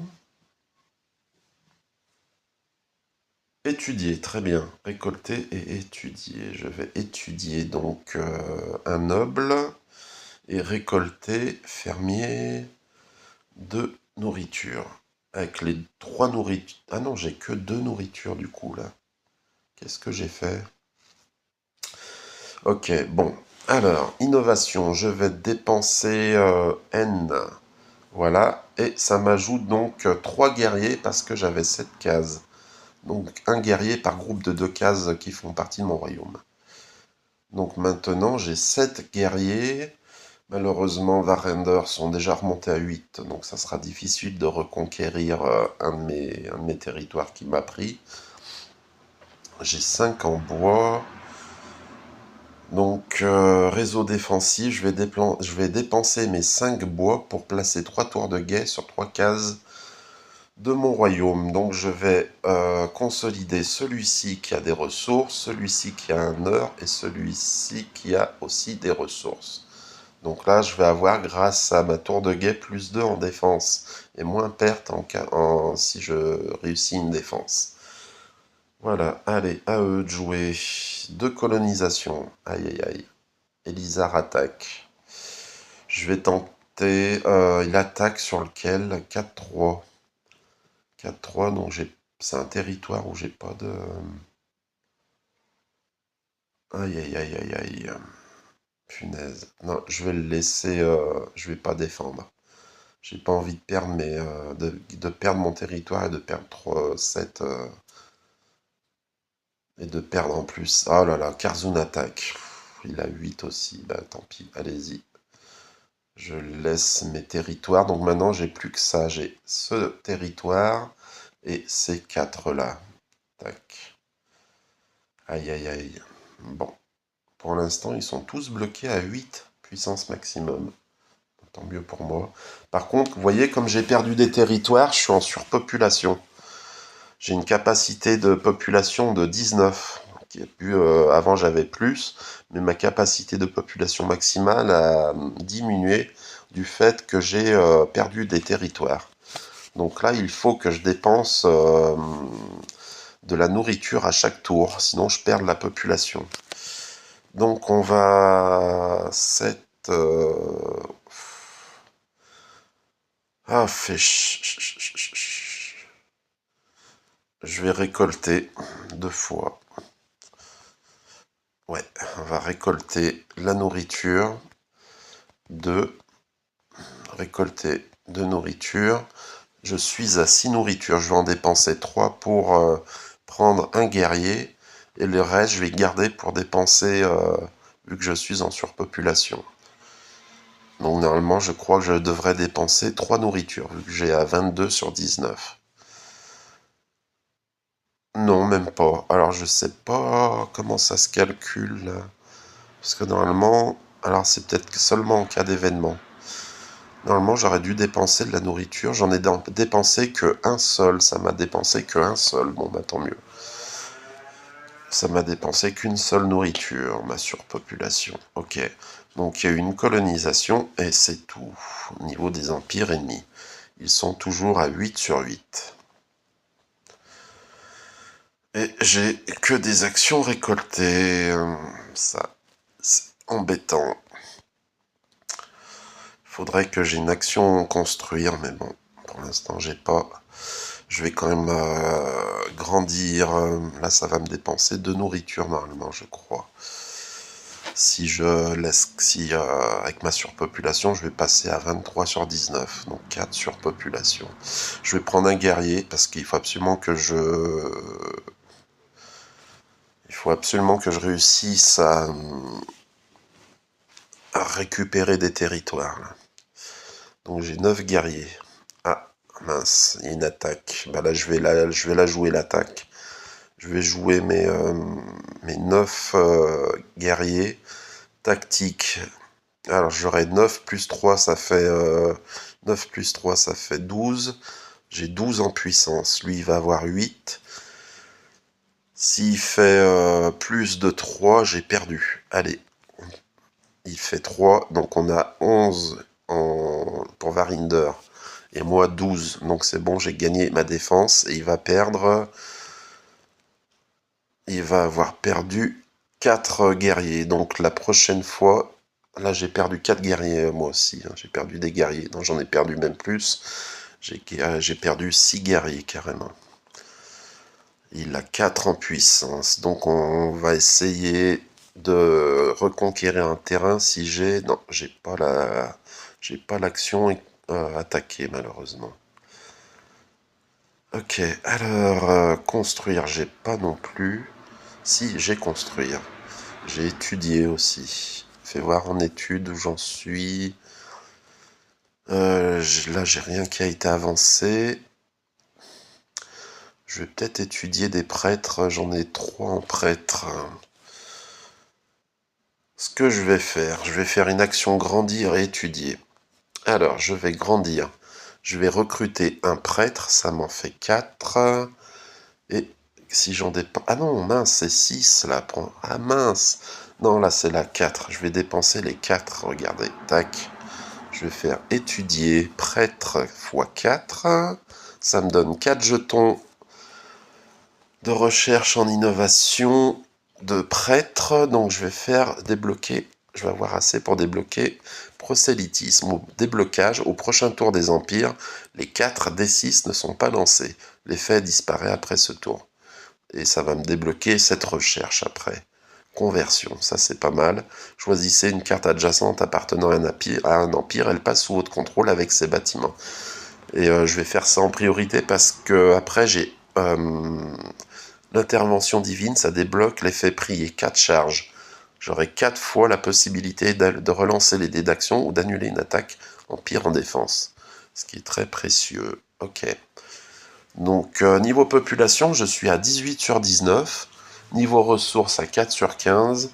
Étudier, très bien. Récolter et étudier. Je vais étudier donc un noble et récolter fermier de nourriture. Avec les 3 nourritures. Ah non, j'ai que 2 nourritures du coup là. Qu'est-ce que j'ai fait? Ok, bon. Alors, innovation, je vais dépenser N. Voilà. Et ça m'ajoute donc 3 guerriers parce que j'avais 7 cases. Donc un guerrier par groupe de 2 cases qui font partie de mon royaume. Donc maintenant j'ai 7 guerriers. Malheureusement, Varender sont déjà remontés à 8, donc ça sera difficile de reconquérir un de mes territoires qui m'a pris. J'ai 5 en bois. Donc, réseau défensif, je vais dépenser mes 5 bois pour placer 3 tours de guet sur 3 cases de mon royaume. Donc, je vais consolider celui-ci qui a des ressources, celui-ci qui a un or et celui-ci qui a aussi des ressources. Donc là, je vais avoir, grâce à ma tour de guet, plus 2 en défense et moins perte si je réussis une défense. Voilà, allez, à eux de jouer. Deux colonisations. Aïe aïe aïe. Elisar attaque. Je vais tenter. Il attaque sur lequel? 4-3. 4-3, donc c'est un territoire où j'ai pas de. Aïe aïe aïe aïe aïe. Punaise. Non, je vais le laisser. Je vais pas défendre. J'ai pas envie de perdre de perdre mon territoire et de perdre 3, 7. Et de perdre en plus. Oh là là, Karzun attaque. Il a 8 aussi. Bah tant pis, allez-y. Je laisse mes territoires. Donc maintenant, j'ai plus que ça. J'ai ce territoire et ces 4 là. Tac. Aïe aïe aïe. Bon. Pour l'instant, ils sont tous bloqués à 8 puissance maximum. Tant mieux pour moi. Par contre, vous voyez, comme j'ai perdu des territoires, je suis en surpopulation. J'ai une capacité de population de 19. Avant, j'avais plus, mais ma capacité de population maximale a diminué du fait que j'ai perdu des territoires. Donc là, il faut que je dépense de la nourriture à chaque tour, sinon je perds de la population. Donc on va... Ah, Je vais récolter 2 fois. Ouais, on va récolter la nourriture. 2. Récolter de nourriture. Je suis à 6 nourritures. Je vais en dépenser 3 pour prendre un guerrier. Et le reste, je vais garder pour dépenser, vu que je suis en surpopulation. Donc normalement, je crois que je devrais dépenser 3 nourritures, vu que j'ai à 22 sur 19. Non, même pas. Alors, je sais pas comment ça se calcule, là. Parce que normalement... Alors, c'est peut-être seulement en cas d'événement. Normalement, j'aurais dû dépenser de la nourriture. J'en ai dépensé que un seul. Ça m'a dépensé que un seul. Bon, bah tant mieux. Ça m'a dépensé qu'une seule nourriture, ma surpopulation. Ok. Donc, il y a eu une colonisation et c'est tout. Au niveau des empires ennemis. Ils sont toujours à 8 sur 8. Et j'ai que des actions récoltées. Ça, c'est embêtant. Faudrait que j'ai une action construire, mais bon, pour l'instant, j'ai pas. Je vais quand même grandir. Là, ça va me dépenser de nourriture normalement, je crois. Si je laisse, si avec ma surpopulation, je vais passer à 23 sur 19, donc 4 surpopulation. Je vais prendre un guerrier parce qu'il faut absolument que je réussisse à récupérer des territoires. Là. Donc j'ai 9 guerriers. Ah, mince, il y a une attaque. Bah là, je vais la jouer, l'attaque. Je vais jouer mes 9 guerriers tactiques. Alors j'aurai 9 plus 3, ça fait 9 plus 3, ça fait 12. J'ai 12 en puissance. Lui, il va avoir 8. S'il fait plus de 3, j'ai perdu. Allez, il fait 3, donc on a 11 pour Varinder. Et moi 12, donc c'est bon, j'ai gagné ma défense. Et il va perdre... Il va avoir perdu 4 guerriers. Donc la prochaine fois... Là j'ai perdu 4 guerriers moi aussi. Hein. J'ai perdu des guerriers. Non, j'en ai perdu même plus. J'ai perdu 6 guerriers carrément. Il a 4 en puissance. Donc on va essayer de reconquérir un terrain si j'ai... Non, j'ai pas l'action attaquée malheureusement. Ok, alors construire, j'ai pas non plus. Si, j'ai construire. J'ai étudié aussi. Fais voir en études où j'en suis. Là, j'ai rien qui a été avancé. Je vais peut-être étudier des prêtres. J'en ai 3 en prêtre. Ce que je vais faire une action grandir et étudier. Alors, je vais grandir. Je vais recruter un prêtre, ça m'en fait 4. Et si j'en dépense... Ah non, mince, c'est 6 là. Ah mince. Non, là c'est la 4. Je vais dépenser les 4. Regardez, tac. Je vais faire étudier prêtre x 4. Ça me donne 4 jetons de recherche en innovation de prêtre. Donc je vais faire débloquer. Je vais avoir assez pour débloquer prosélytisme ou déblocage. Au prochain tour des empires, les 4 D6 ne sont pas lancés. L'effet disparaît après ce tour. Et ça va me débloquer cette recherche après. Conversion, ça c'est pas mal. Choisissez une carte adjacente appartenant à un empire, elle passe sous votre contrôle avec ses bâtiments. Et je vais faire ça en priorité parce que après j'ai l'intervention divine, ça débloque l'effet prier, 4 charges. J'aurai 4 fois la possibilité de relancer les dés d'action ou d'annuler une attaque empire en défense. Ce qui est très précieux. Ok. Donc niveau population, je suis à 18 sur 19. Niveau ressources à 4 sur 15.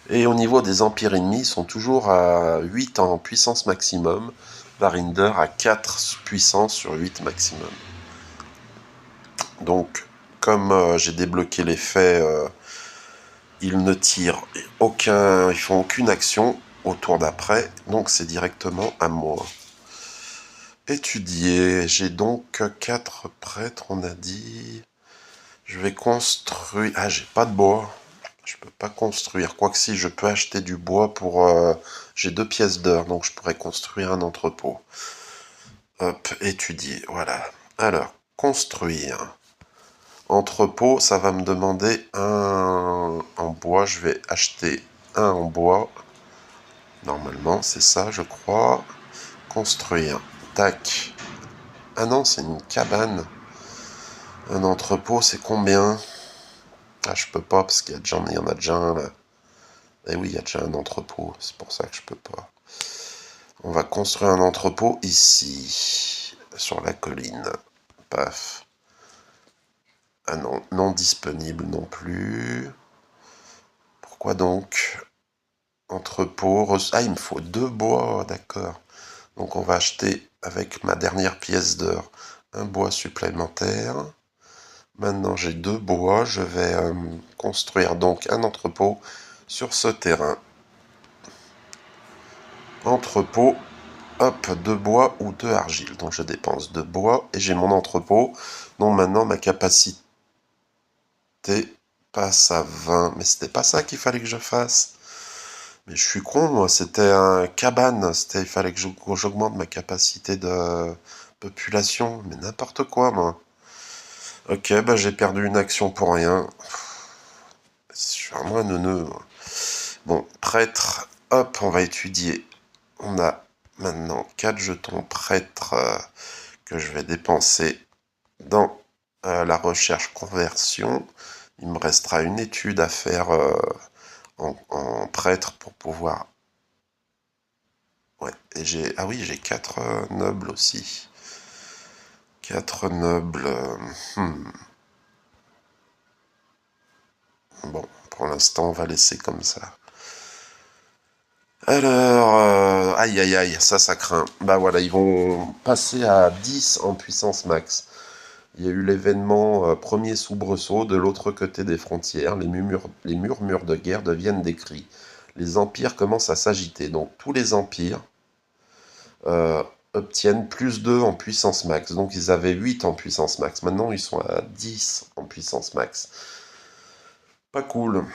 Et au niveau des empires ennemis, ils sont toujours à 8 en puissance maximum. Varinder à 4 puissance sur 8 maximum. Donc, comme j'ai débloqué l'effet, ils ne tirent ils font aucune action au tour d'après. Donc c'est directement à moi. Étudier, j'ai donc 4 prêtres, on a dit. Je vais construire... Ah, j'ai pas de bois. Je peux pas construire. Quoique si, je peux acheter du bois pour... J'ai 2 pièces d'or, donc je pourrais construire un entrepôt. Hop, étudier, voilà. Alors, construire. Entrepôt, ça va me demander un en bois. Je vais acheter un en bois. Normalement, c'est ça, je crois. Construire. Tac. Ah non, c'est une cabane. Un entrepôt, c'est combien? Ah, je peux pas parce qu'il y en a déjà un là. Eh oui, il y a déjà un entrepôt, c'est pour ça que je peux pas. On va construire un entrepôt ici, sur la colline. Paf. Ah non, non disponible non plus. Pourquoi donc? Entrepôt, ah il me faut 2 bois, d'accord. Donc on va acheter avec ma dernière pièce d'or un bois supplémentaire. Maintenant j'ai 2 bois, je vais construire donc un entrepôt sur ce terrain. Entrepôt, hop, 2 bois ou 2 argiles. Donc je dépense 2 bois et j'ai mon entrepôt. Donc maintenant ma capacité passe à 20. Mais c'était pas ça qu'il fallait que je fasse. Mais je suis con, moi, c'était un cabane. Il fallait que j'augmente ma capacité de population. Mais n'importe quoi, moi. Ok, bah j'ai perdu une action pour rien. Je suis vraiment un neuneu. Bon, prêtre, hop, on va étudier. On a maintenant 4 jetons prêtre que je vais dépenser dans la recherche conversion. Il me restera une étude à faire en prêtre pour pouvoir... Ouais, et ah oui, j'ai 4 nobles aussi. 4 nobles... Bon, pour l'instant, on va laisser comme ça. Alors, aïe aïe aïe, ça craint. Bah voilà, ils vont passer à 10 en puissance max. Il y a eu l'événement premier soubresaut de l'autre côté des frontières. Les murmures de guerre deviennent des cris. Les empires commencent à s'agiter. Donc tous les empires obtiennent plus 2 en puissance max. Donc ils avaient 8 en puissance max. Maintenant ils sont à 10 en puissance max. Pas cool.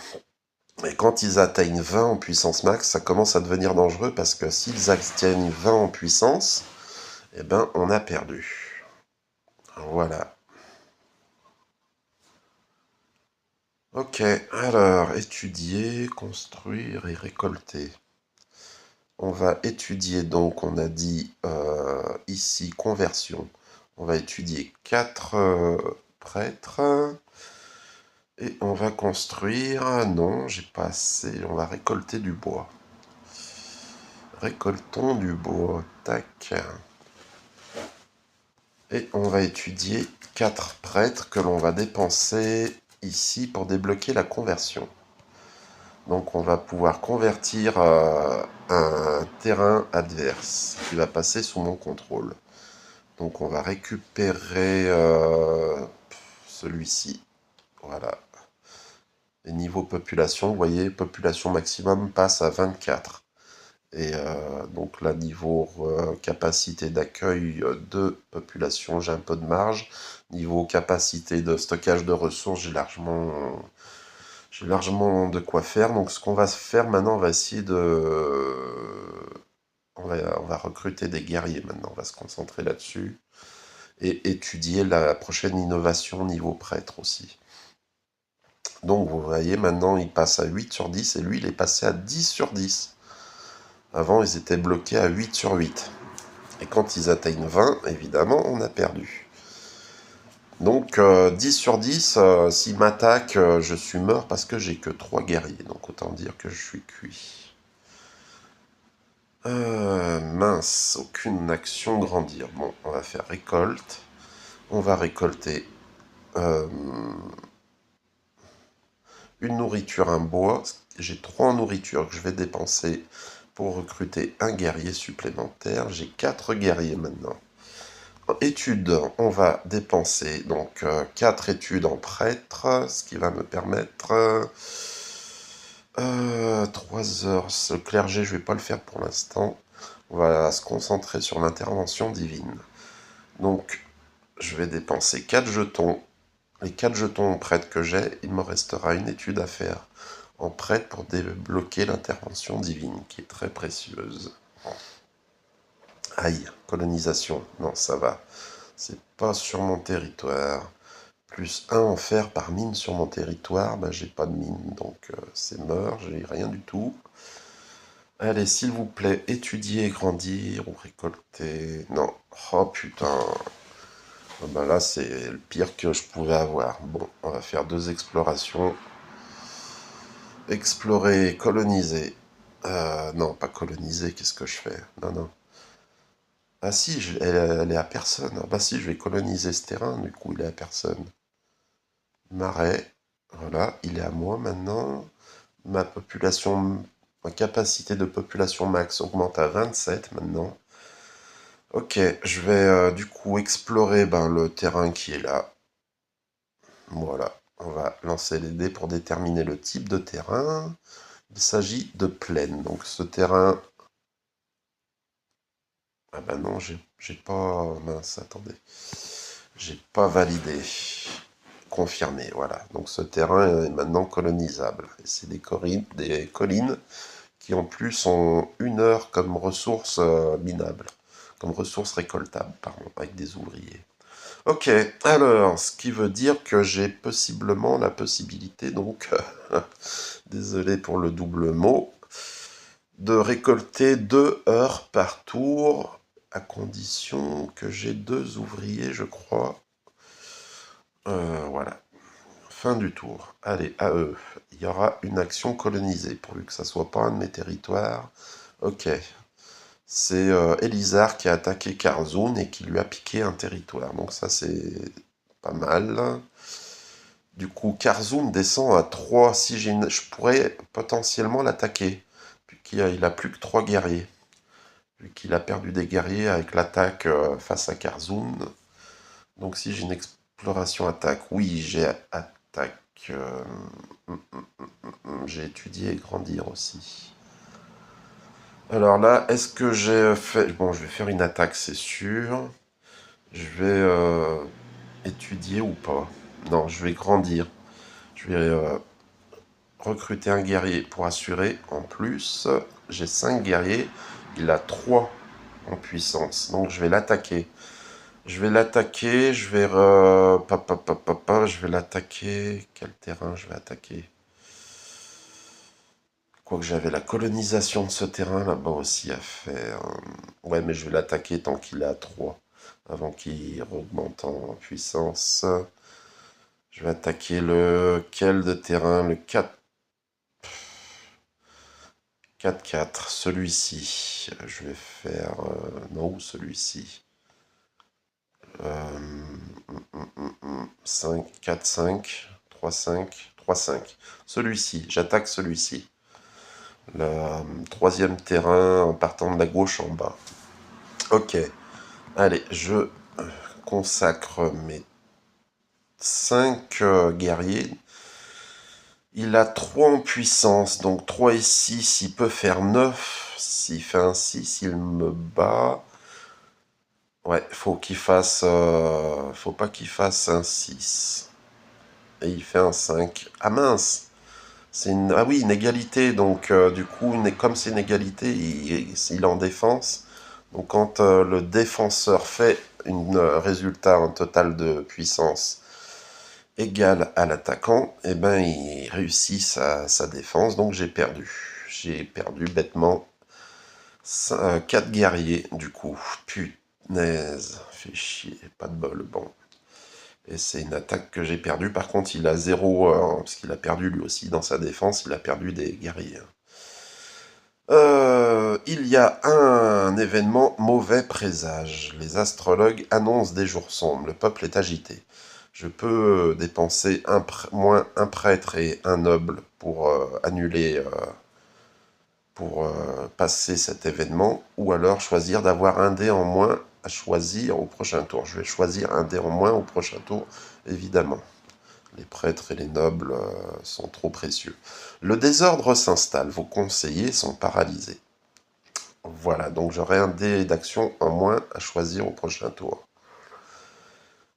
Et quand ils atteignent 20 en puissance max, ça commence à devenir dangereux parce que s'ils atteignent 20 en puissance, eh ben on a perdu. Voilà. Ok, alors étudier, construire et récolter. On va étudier donc, on a dit ici conversion. On va étudier 4 prêtres. Et on va construire... Ah non, j'ai pas assez. On va récolter du bois. Récoltons du bois. Tac. Et on va étudier 4 prêtres que l'on va dépenser ici pour débloquer la conversion. Donc on va pouvoir convertir un terrain adverse qui va passer sous mon contrôle. Donc on va récupérer celui-ci. Voilà. Et niveau population, vous voyez, population maximum passe à 24. Et donc là, niveau capacité d'accueil de population, j'ai un peu de marge. Niveau capacité de stockage de ressources, j'ai largement de quoi faire. Donc ce qu'on va faire maintenant, on va essayer on va recruter des guerriers maintenant. On va se concentrer là-dessus. Et étudier la prochaine innovation niveau prêtre aussi. Donc vous voyez, maintenant il passe à 8 sur 10 et lui il est passé à 10 sur 10. Avant ils étaient bloqués à 8 sur 8. Et quand ils atteignent 20, évidemment, on a perdu. Donc 10 sur 10, s'ils m'attaquent, je suis mort parce que j'ai que 3 guerriers. Donc autant dire que je suis cuit. Mince, aucune action grandir. Bon, on va faire récolte. On va récolter euh, une nourriture, un bois. J'ai 3 en nourriture que je vais dépenser pour recruter un guerrier supplémentaire. J'ai 4 guerriers maintenant. Études, on va dépenser donc 4 études en prêtre, ce qui va me permettre 3 heures. Ce clergé, je vais pas le faire pour l'instant. On va se concentrer sur l'intervention divine. Donc, je vais dépenser 4 jetons. Les 4 jetons en prêtre que j'ai, il me restera une étude à faire en prêtre pour débloquer l'intervention divine, qui est très précieuse. Aïe, colonisation, non, ça va. C'est pas sur mon territoire. Plus 1 en fer par mine sur mon territoire, bah j'ai pas de mine, donc c'est mort, j'ai rien du tout. Allez, s'il vous plaît, étudier, grandir ou récolter. Non, oh putain. Ah bah là, c'est le pire que je pouvais avoir. Bon, on va faire 2 explorations. Explorer, coloniser. Non, pas coloniser, qu'est-ce que je fais? Non, non. Ah si, elle est à personne. Ah bah si, je vais coloniser ce terrain, du coup, il est à personne. Marais, voilà, il est à moi maintenant. Ma population, ma capacité de population max augmente à 27 maintenant. Ok, je vais du coup explorer le terrain qui est là. Voilà, on va lancer les dés pour déterminer le type de terrain. Il s'agit de plaine. Donc ce terrain... Ah bah non, j'ai pas... Mince, attendez. J'ai pas validé. Confirmé, voilà. Donc ce terrain est maintenant colonisable. Et c'est des collines qui en plus ont 1 heure comme ressource minable, comme ressource récoltable, pardon, avec des ouvriers. Ok, alors, ce qui veut dire que j'ai possiblement la possibilité, donc, désolé pour le double mot, de récolter 2 heures par tour, à condition que j'ai 2 ouvriers, je crois. Voilà. Fin du tour. Allez, à eux. Il y aura une action colonisée, pourvu que ça soit pas un de mes territoires. Ok. C'est Elisar qui a attaqué Karzoun et qui lui a piqué un territoire. Donc ça, c'est pas mal. Du coup, Karzoun descend à 3. Si je pourrais potentiellement l'attaquer, puisqu'il a plus que 3 guerriers. Vu qu'il a perdu des guerriers avec l'attaque face à Karzoun. Donc si j'ai une exploration attaque, oui, j'ai attaque. J'ai étudié et grandir aussi. Alors là, est-ce que j'ai fait... Bon, je vais faire une attaque, c'est sûr. Je vais étudier ou pas. Non, je vais grandir. Je vais recruter un guerrier pour assurer. En plus, j'ai 5 guerriers. Il a 3 en puissance. Donc je vais l'attaquer. Je vais l'attaquer. Je vais... je vais l'attaquer. Quel terrain je vais attaquer? Quoique j'avais la colonisation de ce terrain là-bas aussi à faire. Ouais, mais je vais l'attaquer tant qu'il est à 3, avant qu'il augmente en puissance. Je vais attaquer lequel de terrain? Le 4. 4-4, celui-ci. Je vais faire... non, celui-ci. 5, 4, 5, 3, 5, 3-5. Celui-ci, j'attaque celui-ci. Le troisième terrain en partant de la gauche en bas. Ok. Allez, je consacre mes 5 guerriers. Il a 3 en puissance, donc 3 et 6, il peut faire 9. S'il fait un 6, il me bat. Ouais, faut qu'il fasse... faut pas qu'il fasse un 6. Et il fait un 5. Ah mince! Ah oui, une égalité, donc du coup, comme c'est une égalité, il est en défense. Donc quand le défenseur fait résultat, un total de puissance égal à l'attaquant, eh ben il réussit sa défense, donc j'ai perdu. J'ai perdu bêtement 4 guerriers, du coup. Punaise, fait chier, pas de bol, bon. Et c'est une attaque que j'ai perdue. Par contre, il a 0, parce qu'il a perdu lui aussi dans sa défense, il a perdu des guerriers. Il y a un événement mauvais présage. Les astrologues annoncent des jours sombres. Le peuple est agité. Je peux dépenser moins un prêtre et un noble pour annuler, pour passer cet événement, ou alors choisir d'avoir un dé en moins à choisir au prochain tour. Je vais choisir un dé en moins au prochain tour, évidemment. Les prêtres et les nobles sont trop précieux. Le désordre s'installe. Vos conseillers sont paralysés. Voilà, donc j'aurai un dé d'action en moins à choisir au prochain tour.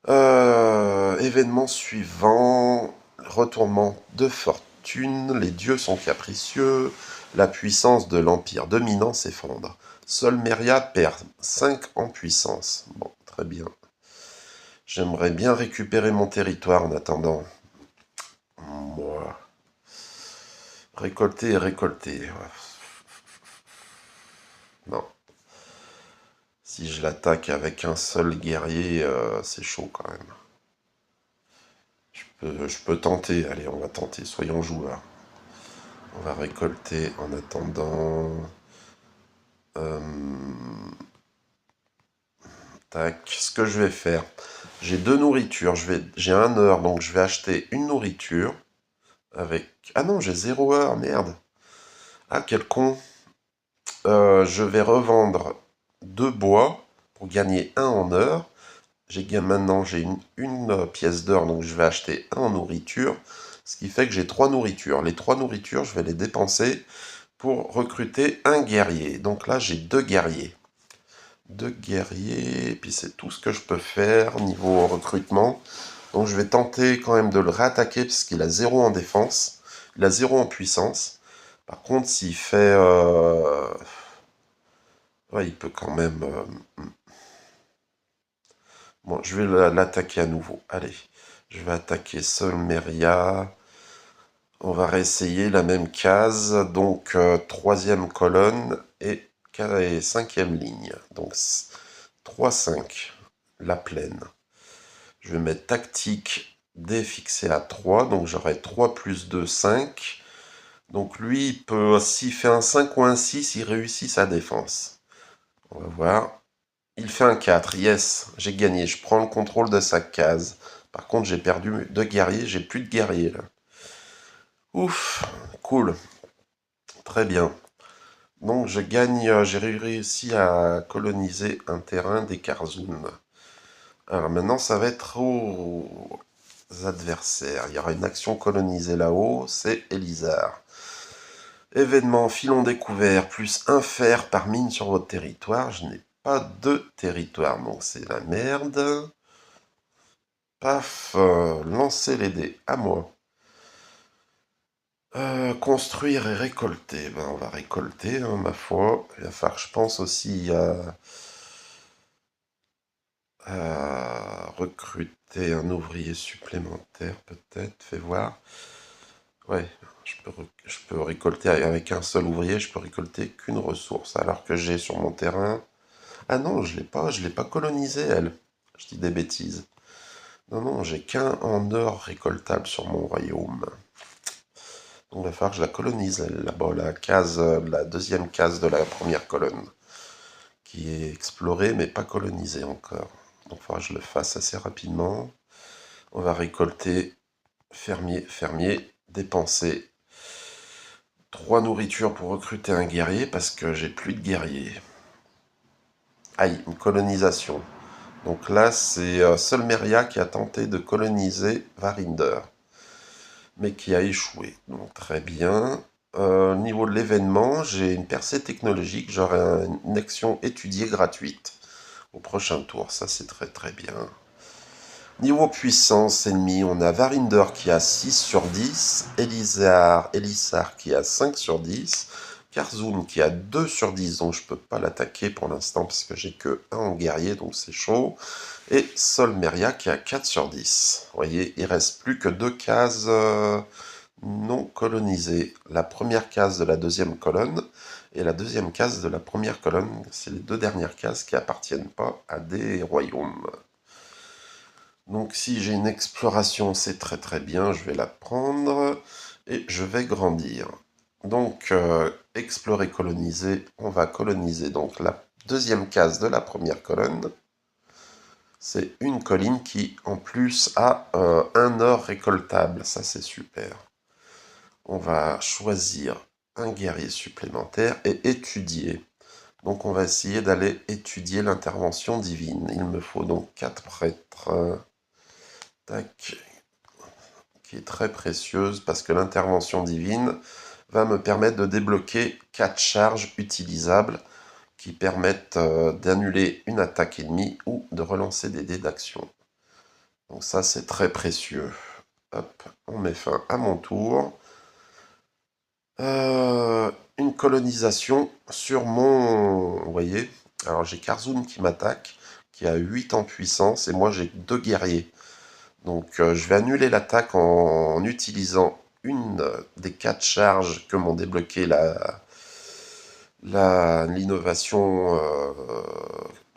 Événement suivant. Retournement de fortune. Les dieux sont capricieux. La puissance de l'empire dominant s'effondre. Seul Meria perd 5 en puissance. Bon, très bien. J'aimerais bien récupérer mon territoire en attendant. Moi. Récolter et récolter. Non. Si je l'attaque avec un seul guerrier, c'est chaud quand même. Je peux tenter. Allez, on va tenter. Soyons joueurs. On va récolter en attendant. Tac. Ce que je vais faire. J'ai 2 nourritures. J'ai 1 heure, donc je vais acheter une nourriture. Avec... Ah non, j'ai 0 heure, merde. Ah, quel con. Je vais revendre 2 bois pour gagner 1 en heure. Maintenant, j'ai une pièce d'or, donc je vais acheter 1 en nourriture. Ce qui fait que j'ai 3 nourritures. Les 3 nourritures, je vais les dépenser pour recruter un guerrier. Donc là, j'ai 2 guerriers. 2 guerriers, et puis c'est tout ce que je peux faire niveau recrutement. Donc je vais tenter quand même de le réattaquer, parce qu'il a 0 en défense. Il a 0 en puissance. Par contre, s'il fait... ouais, il peut quand même... Bon, je vais l'attaquer à nouveau. Allez, je vais attaquer Solmeria. On va réessayer la même case. Donc, troisième colonne et cinquième ligne. Donc, 3-5, la plaine. Je vais mettre tactique D fixé à 3. Donc, j'aurai 3 plus 2, 5. Donc, lui, il peut, s'il fait un 5 ou un 6, il réussit sa défense. On va voir. Il fait un 4, yes, j'ai gagné, je prends le contrôle de sa case. Par contre, j'ai perdu 2 guerriers, j'ai plus de guerriers là. Ouf, cool, très bien. Donc je gagne, j'ai réussi à coloniser un terrain des Karzoun. Alors maintenant, ça va être aux adversaires. Il y aura une action colonisée là-haut, c'est Elisar. Événement, filon découvert, plus un fer par mine sur votre territoire. Je n'ai pas de territoire, donc c'est la merde. Paf, lancer les dés, à moi. Construire et récolter. Ben, on va récolter, hein, ma foi. Il va falloir que je pense aussi à recruter un ouvrier supplémentaire, peut-être. Fais voir. Ouais, je peux récolter avec un seul ouvrier, je peux récolter qu'une ressource. Alors que j'ai sur mon terrain... Ah non, je l'ai pas colonisé, elle. Je dis des bêtises. Non, non, j'ai qu'un en or récoltable sur mon royaume. Donc il va falloir que je la colonise, là-bas, la deuxième case de la première colonne, qui est explorée mais pas colonisée encore. Donc il faudra que je le fasse assez rapidement. On va récolter fermier, fermier, dépenser 3 nourritures pour recruter un guerrier parce que j'ai plus de guerriers. Aïe, une colonisation. Donc là, c'est Solmeria qui a tenté de coloniser Varinder, mais qui a échoué. Donc très bien. Au niveau de l'événement, j'ai une percée technologique, j'aurai une action étudiée gratuite au prochain tour. Ça, c'est très très bien. Niveau puissance ennemie, on a Varinder qui a 6 sur 10, Elissar qui a 5 sur 10, Karzoum qui a 2 sur 10, donc je peux pas l'attaquer pour l'instant parce que j'ai que 1 en guerrier, donc c'est chaud. Et Solmeria qui a 4 sur 10. Vous voyez, il reste plus que 2 cases non colonisées. La première case de la deuxième colonne et la deuxième case de la première colonne. C'est les deux dernières cases qui appartiennent pas à des royaumes. Donc si j'ai une exploration, c'est très très bien, je vais la prendre et je vais grandir. Donc explorer, coloniser, on va coloniser donc la deuxième case de la première colonne. C'est une colline qui en plus a un or récoltable, ça c'est super. On va choisir un guerrier supplémentaire et étudier. Donc on va essayer d'aller étudier l'intervention divine. Il me faut donc 4 prêtres. Tac, qui est très précieuse parce que l'intervention divine va me permettre de débloquer 4 charges utilisables qui permettent d'annuler une attaque ennemie ou de relancer des dés d'action. Donc ça, c'est très précieux. Hop, on met fin à mon tour. Une colonisation sur mon... Vous voyez, alors j'ai Karzoun qui m'attaque, qui a 8 en puissance, et moi j'ai 2 guerriers. Donc je vais annuler l'attaque en utilisant une des 4 charges que m'ont débloqué l'innovation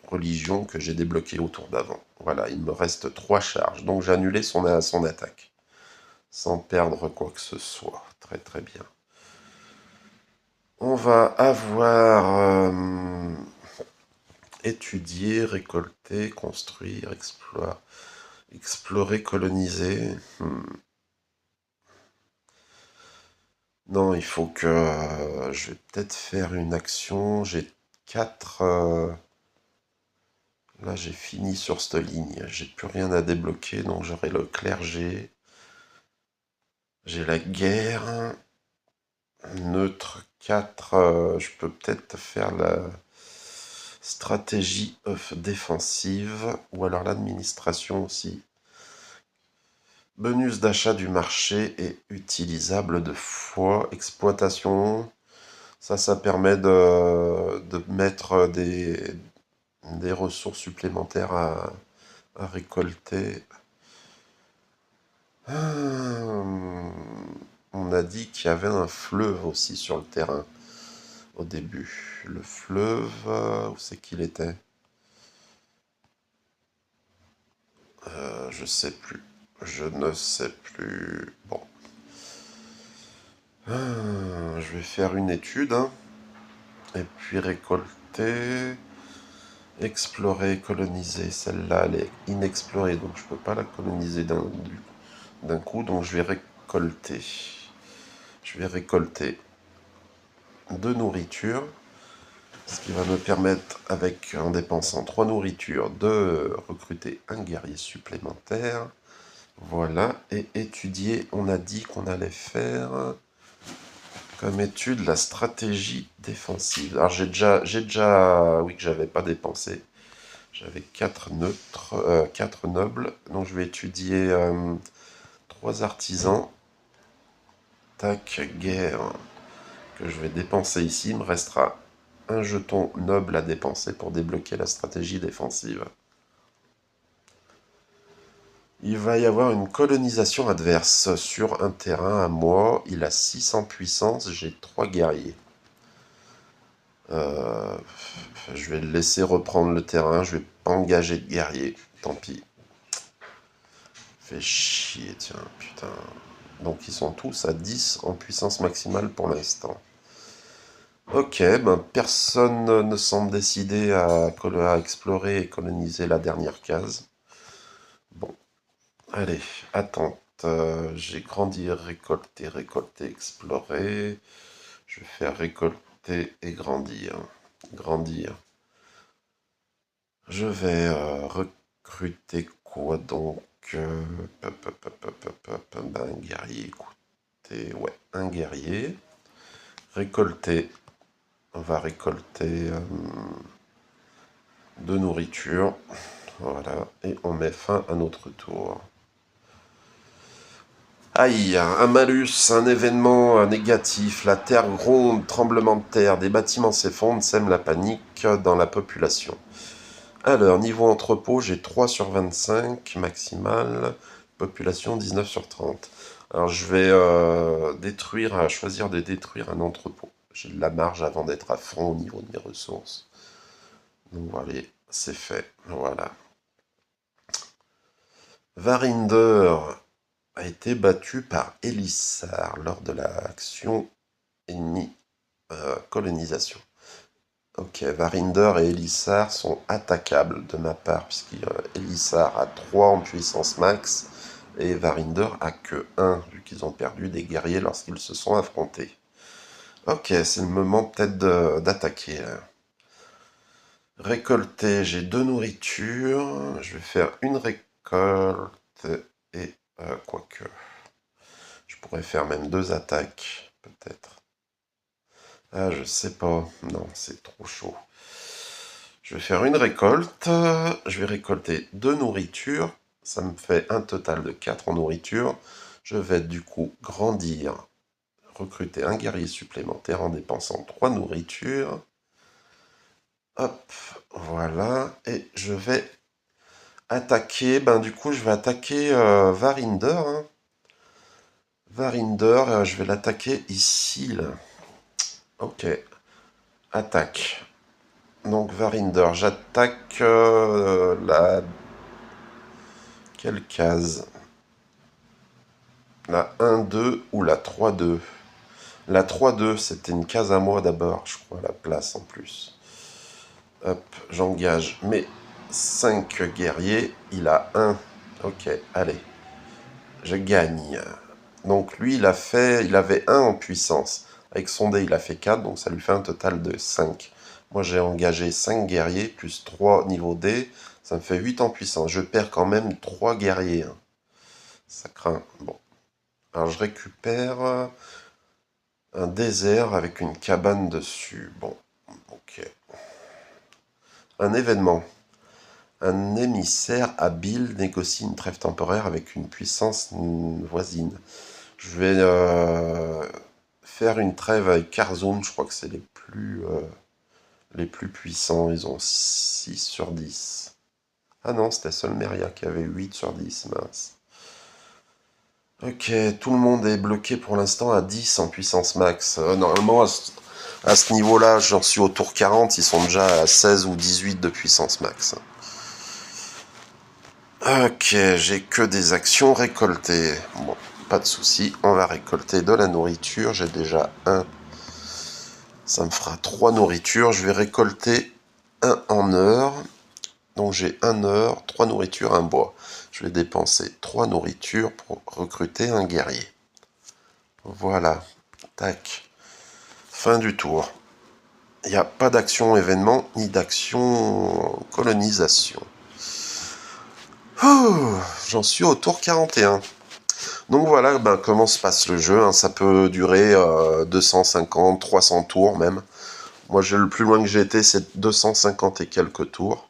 religion que j'ai débloqué au tour d'avant. Voilà, il me reste 3 charges. Donc j'ai annulé son attaque. Sans perdre quoi que ce soit. Très très bien. On va avoir étudier, récolter, construire, explorer, coloniser. Non, il faut que je vais peut-être faire une action. J'ai 4. Là, j'ai fini sur cette ligne. J'ai plus rien à débloquer, donc j'aurai le clergé. J'ai la guerre. Neutre 4. Je peux peut-être faire la stratégie défensive. Ou alors l'administration aussi. Bonus d'achat du marché est utilisable de fois. Exploitation. Ça permet de mettre des ressources supplémentaires à récolter. On a dit qu'il y avait un fleuve aussi sur le terrain au début. Le fleuve, où c'est qu'il était? Je sais plus. Je ne sais plus. Bon. Je vais faire une étude. Hein. Et puis récolter. Explorer, coloniser. Celle-là, elle est inexplorée, donc je peux pas la coloniser d'un coup. Donc je vais récolter. Je vais récolter 2 nourritures. Ce qui va me permettre, en dépensant 3 nourritures, de recruter un guerrier supplémentaire. Voilà, et étudier, on a dit qu'on allait faire comme étude la stratégie défensive. Alors oui, que j'avais pas dépensé. J'avais 4 neutres, 4 nobles, donc je vais étudier 3 artisans. Tac, guerre, que je vais dépenser ici. Il me restera un jeton noble à dépenser pour débloquer la stratégie défensive. Il va y avoir une colonisation adverse sur un terrain à moi. Il a 6 en puissance, j'ai 3 guerriers. Je vais le laisser reprendre le terrain, je vais pas engager de guerriers. Tant pis. Fait chier, tiens, putain. Donc ils sont tous à 10 en puissance maximale pour l'instant. Ok, ben personne ne semble décidé à explorer et coloniser la dernière case. Bon, allez, attends. j'ai grandi, récolté, récolté, exploré. Je vais faire récolter et grandir. Grandir. Je vais recruter quoi donc? Un guerrier, écoutez, ouais, un guerrier. Récolter. On va récolter de nourriture. Voilà. Et on met fin à notre tour. Aïe, un malus, un événement négatif, la terre gronde, tremblement de terre, des bâtiments s'effondrent, sème la panique dans la population. Alors, niveau entrepôt, j'ai 3 sur 25 maximal, population 19 sur 30. Alors, je vais choisir de détruire un entrepôt. J'ai de la marge avant d'être à fond au niveau de mes ressources. Donc voilà, c'est fait. Voilà. Varinder a été battu par Elissar lors de l'action ennemie colonisation. Ok, Varinder et Elissar sont attaquables de ma part, puisqu'Elissar a 3 en puissance max, et Varinder a que 1, vu qu'ils ont perdu des guerriers lorsqu'ils se sont affrontés. Ok, c'est le moment peut-être d'attaquer. Récolter, j'ai 2 nourritures, je vais faire une récolte, et quoique, je pourrais faire même 2 attaques, peut-être. Ah, je sais pas, non, c'est trop chaud. Je vais faire une récolte, je vais récolter 2 nourritures, ça me fait un total de 4 en nourriture. Je vais du coup grandir, recruter un guerrier supplémentaire en dépensant 3 nourritures. Hop, voilà, et je vais attaquer, du coup je vais attaquer Varinder. Varinder, je vais l'attaquer ici, là. Ok, attaque. Donc Varinder, j'attaque la... Quelle case? La 1-2 ou la 3-2? La 3-2, c'était une case à moi d'abord, je crois, la place en plus. Hop, j'engage mes 5 guerriers. Il a 1. Ok, allez. Je gagne. Donc lui, il avait 1 en puissance. Avec son dé, il a fait 4, donc ça lui fait un total de 5. Moi, j'ai engagé 5 guerriers, plus 3 niveau D. Ça me fait 8 en puissance. Je perds quand même 3 guerriers. Ça craint. Bon. Alors, je récupère un désert avec une cabane dessus. Bon, ok. Un événement. Un émissaire habile négocie une trêve temporaire avec une puissance voisine. Je vais faire une trêve avec Karzun, je crois que c'est les plus puissants, ils ont 6 sur 10. Ah non, c'était Solmeria qui avait 8 sur 10, mince. Ok, tout le monde est bloqué pour l'instant à 10 en puissance max. Normalement, à ce niveau-là, j'en suis au tour 40, ils sont déjà à 16 ou 18 de puissance max. Ok, j'ai que des actions récoltées. Bon, pas de souci, on va récolter de la nourriture. J'ai déjà 1. Ça me fera 3 nourritures. Je vais récolter 1 en heure. Donc j'ai 1 heure, 3 nourritures, 1 bois. Je vais dépenser 3 nourritures pour recruter un guerrier. Voilà. Tac. Fin du tour. Il n'y a pas d'action événement ni d'action colonisation. Oh, j'en suis au tour 41. Donc voilà comment se passe le jeu. Ça peut durer 250, 300 tours même. Moi, le plus loin que j'ai été, c'est 250 et quelques tours.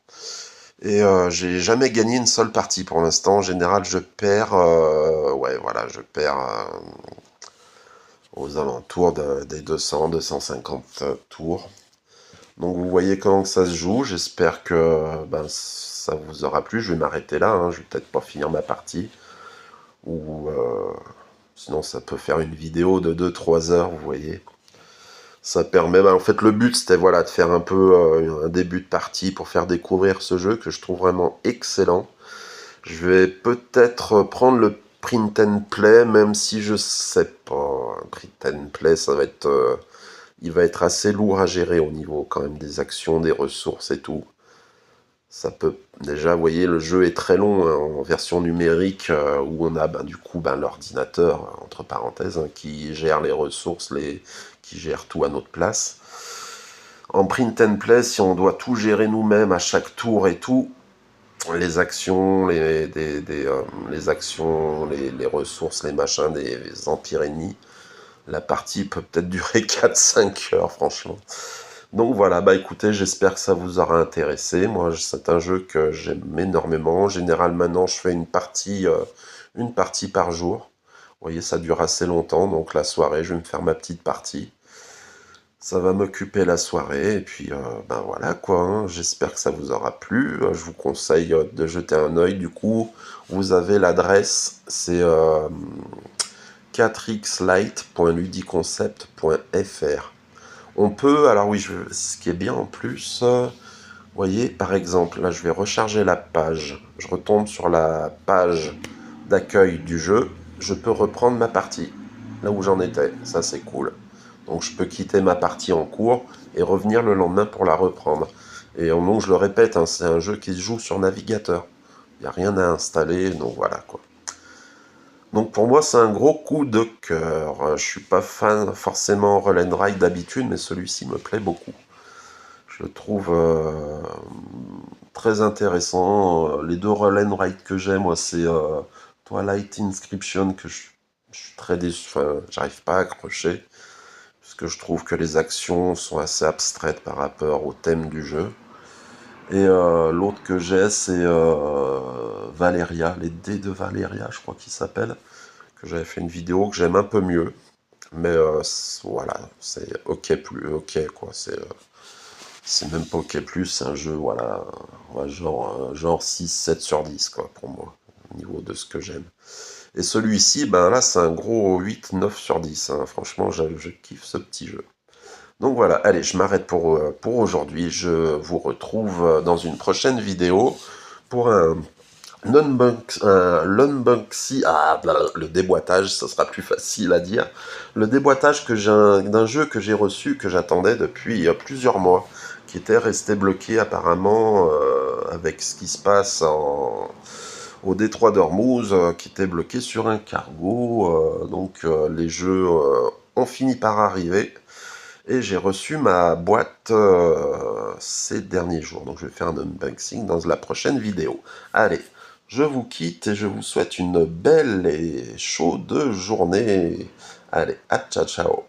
Et j'ai jamais gagné une seule partie pour l'instant. En général, je perds... ouais, voilà, je perds aux alentours des 200, 250 tours. Donc vous voyez comment que ça se joue. J'espère que ça vous aura plu. Je vais m'arrêter là. Je vais peut-être pas finir ma partie. Ou sinon, ça peut faire une vidéo de 2-3 heures, vous voyez. Ça permet, en fait, le but, c'était voilà, de faire un peu un début de partie pour faire découvrir ce jeu que je trouve vraiment excellent. Je vais peut-être prendre le print and play, même si je sais pas. Un print and play, ça va être... il va être assez lourd à gérer au niveau quand même des actions, des ressources et tout. Ça peut déjà, vous voyez, le jeu est très long hein, en version numérique où on a du coup l'ordinateur, entre parenthèses, hein, qui gère les ressources, qui gère tout à notre place. En print and play, si on doit tout gérer nous-mêmes à chaque tour et tout, les actions, les actions, les ressources, les machins des empires ennemis, la partie peut peut-être durer 4-5 heures, franchement. Donc voilà, bah écoutez, j'espère que ça vous aura intéressé. Moi, c'est un jeu que j'aime énormément. En général, maintenant, je fais une partie par jour. Vous voyez, ça dure assez longtemps, donc la soirée, je vais me faire ma petite partie. Ça va m'occuper la soirée, et puis ben voilà quoi, hein. J'espère que ça vous aura plu. Je vous conseille de jeter un œil. Du coup, vous avez l'adresse, c'est 4xlite.ludiconcept.fr. On peut, alors oui, ce qui est bien en plus, vous voyez, par exemple, là je vais recharger la page, je retombe sur la page d'accueil du jeu, je peux reprendre ma partie, là où j'en étais, ça c'est cool. Donc je peux quitter ma partie en cours et revenir le lendemain pour la reprendre. Et donc je le répète, hein, c'est un jeu qui se joue sur navigateur, il n'y a rien à installer, donc voilà quoi. Donc pour moi c'est un gros coup de cœur. Je suis pas fan forcément Roll and Ride d'habitude, mais celui-ci me plaît beaucoup. Je le trouve très intéressant. Les deux Roll and Ride que j'aime, moi c'est Twilight Inscription que je suis très déçu, enfin j'arrive pas à accrocher, puisque je trouve que les actions sont assez abstraites par rapport au thème du jeu. Et l'autre que j'ai c'est Valeria, les dés de Valeria je crois qu'il s'appelle, que j'avais fait une vidéo que j'aime un peu mieux. Mais voilà, c'est ok plus ok quoi, c'est même pas ok plus, c'est un jeu voilà, ouais, genre 6-7 sur 10 quoi pour moi, au niveau de ce que j'aime. Et celui-ci, ben là c'est un gros 8-9 sur 10, hein. Franchement je kiffe ce petit jeu. Donc voilà, allez, je m'arrête pour aujourd'hui, je vous retrouve dans une prochaine vidéo pour l'unboxing, le déboîtage, ça sera plus facile à dire. Le déboîtage d'un jeu que j'ai reçu, que j'attendais depuis plusieurs mois, qui était resté bloqué apparemment avec ce qui se passe au détroit d'Ormuz, qui était bloqué sur un cargo. Donc les jeux ont fini par arriver. Et j'ai reçu ma boîte ces derniers jours. Donc je vais faire un unboxing dans la prochaine vidéo. Allez, je vous quitte et je vous souhaite une belle et chaude journée. Allez, à ciao ciao.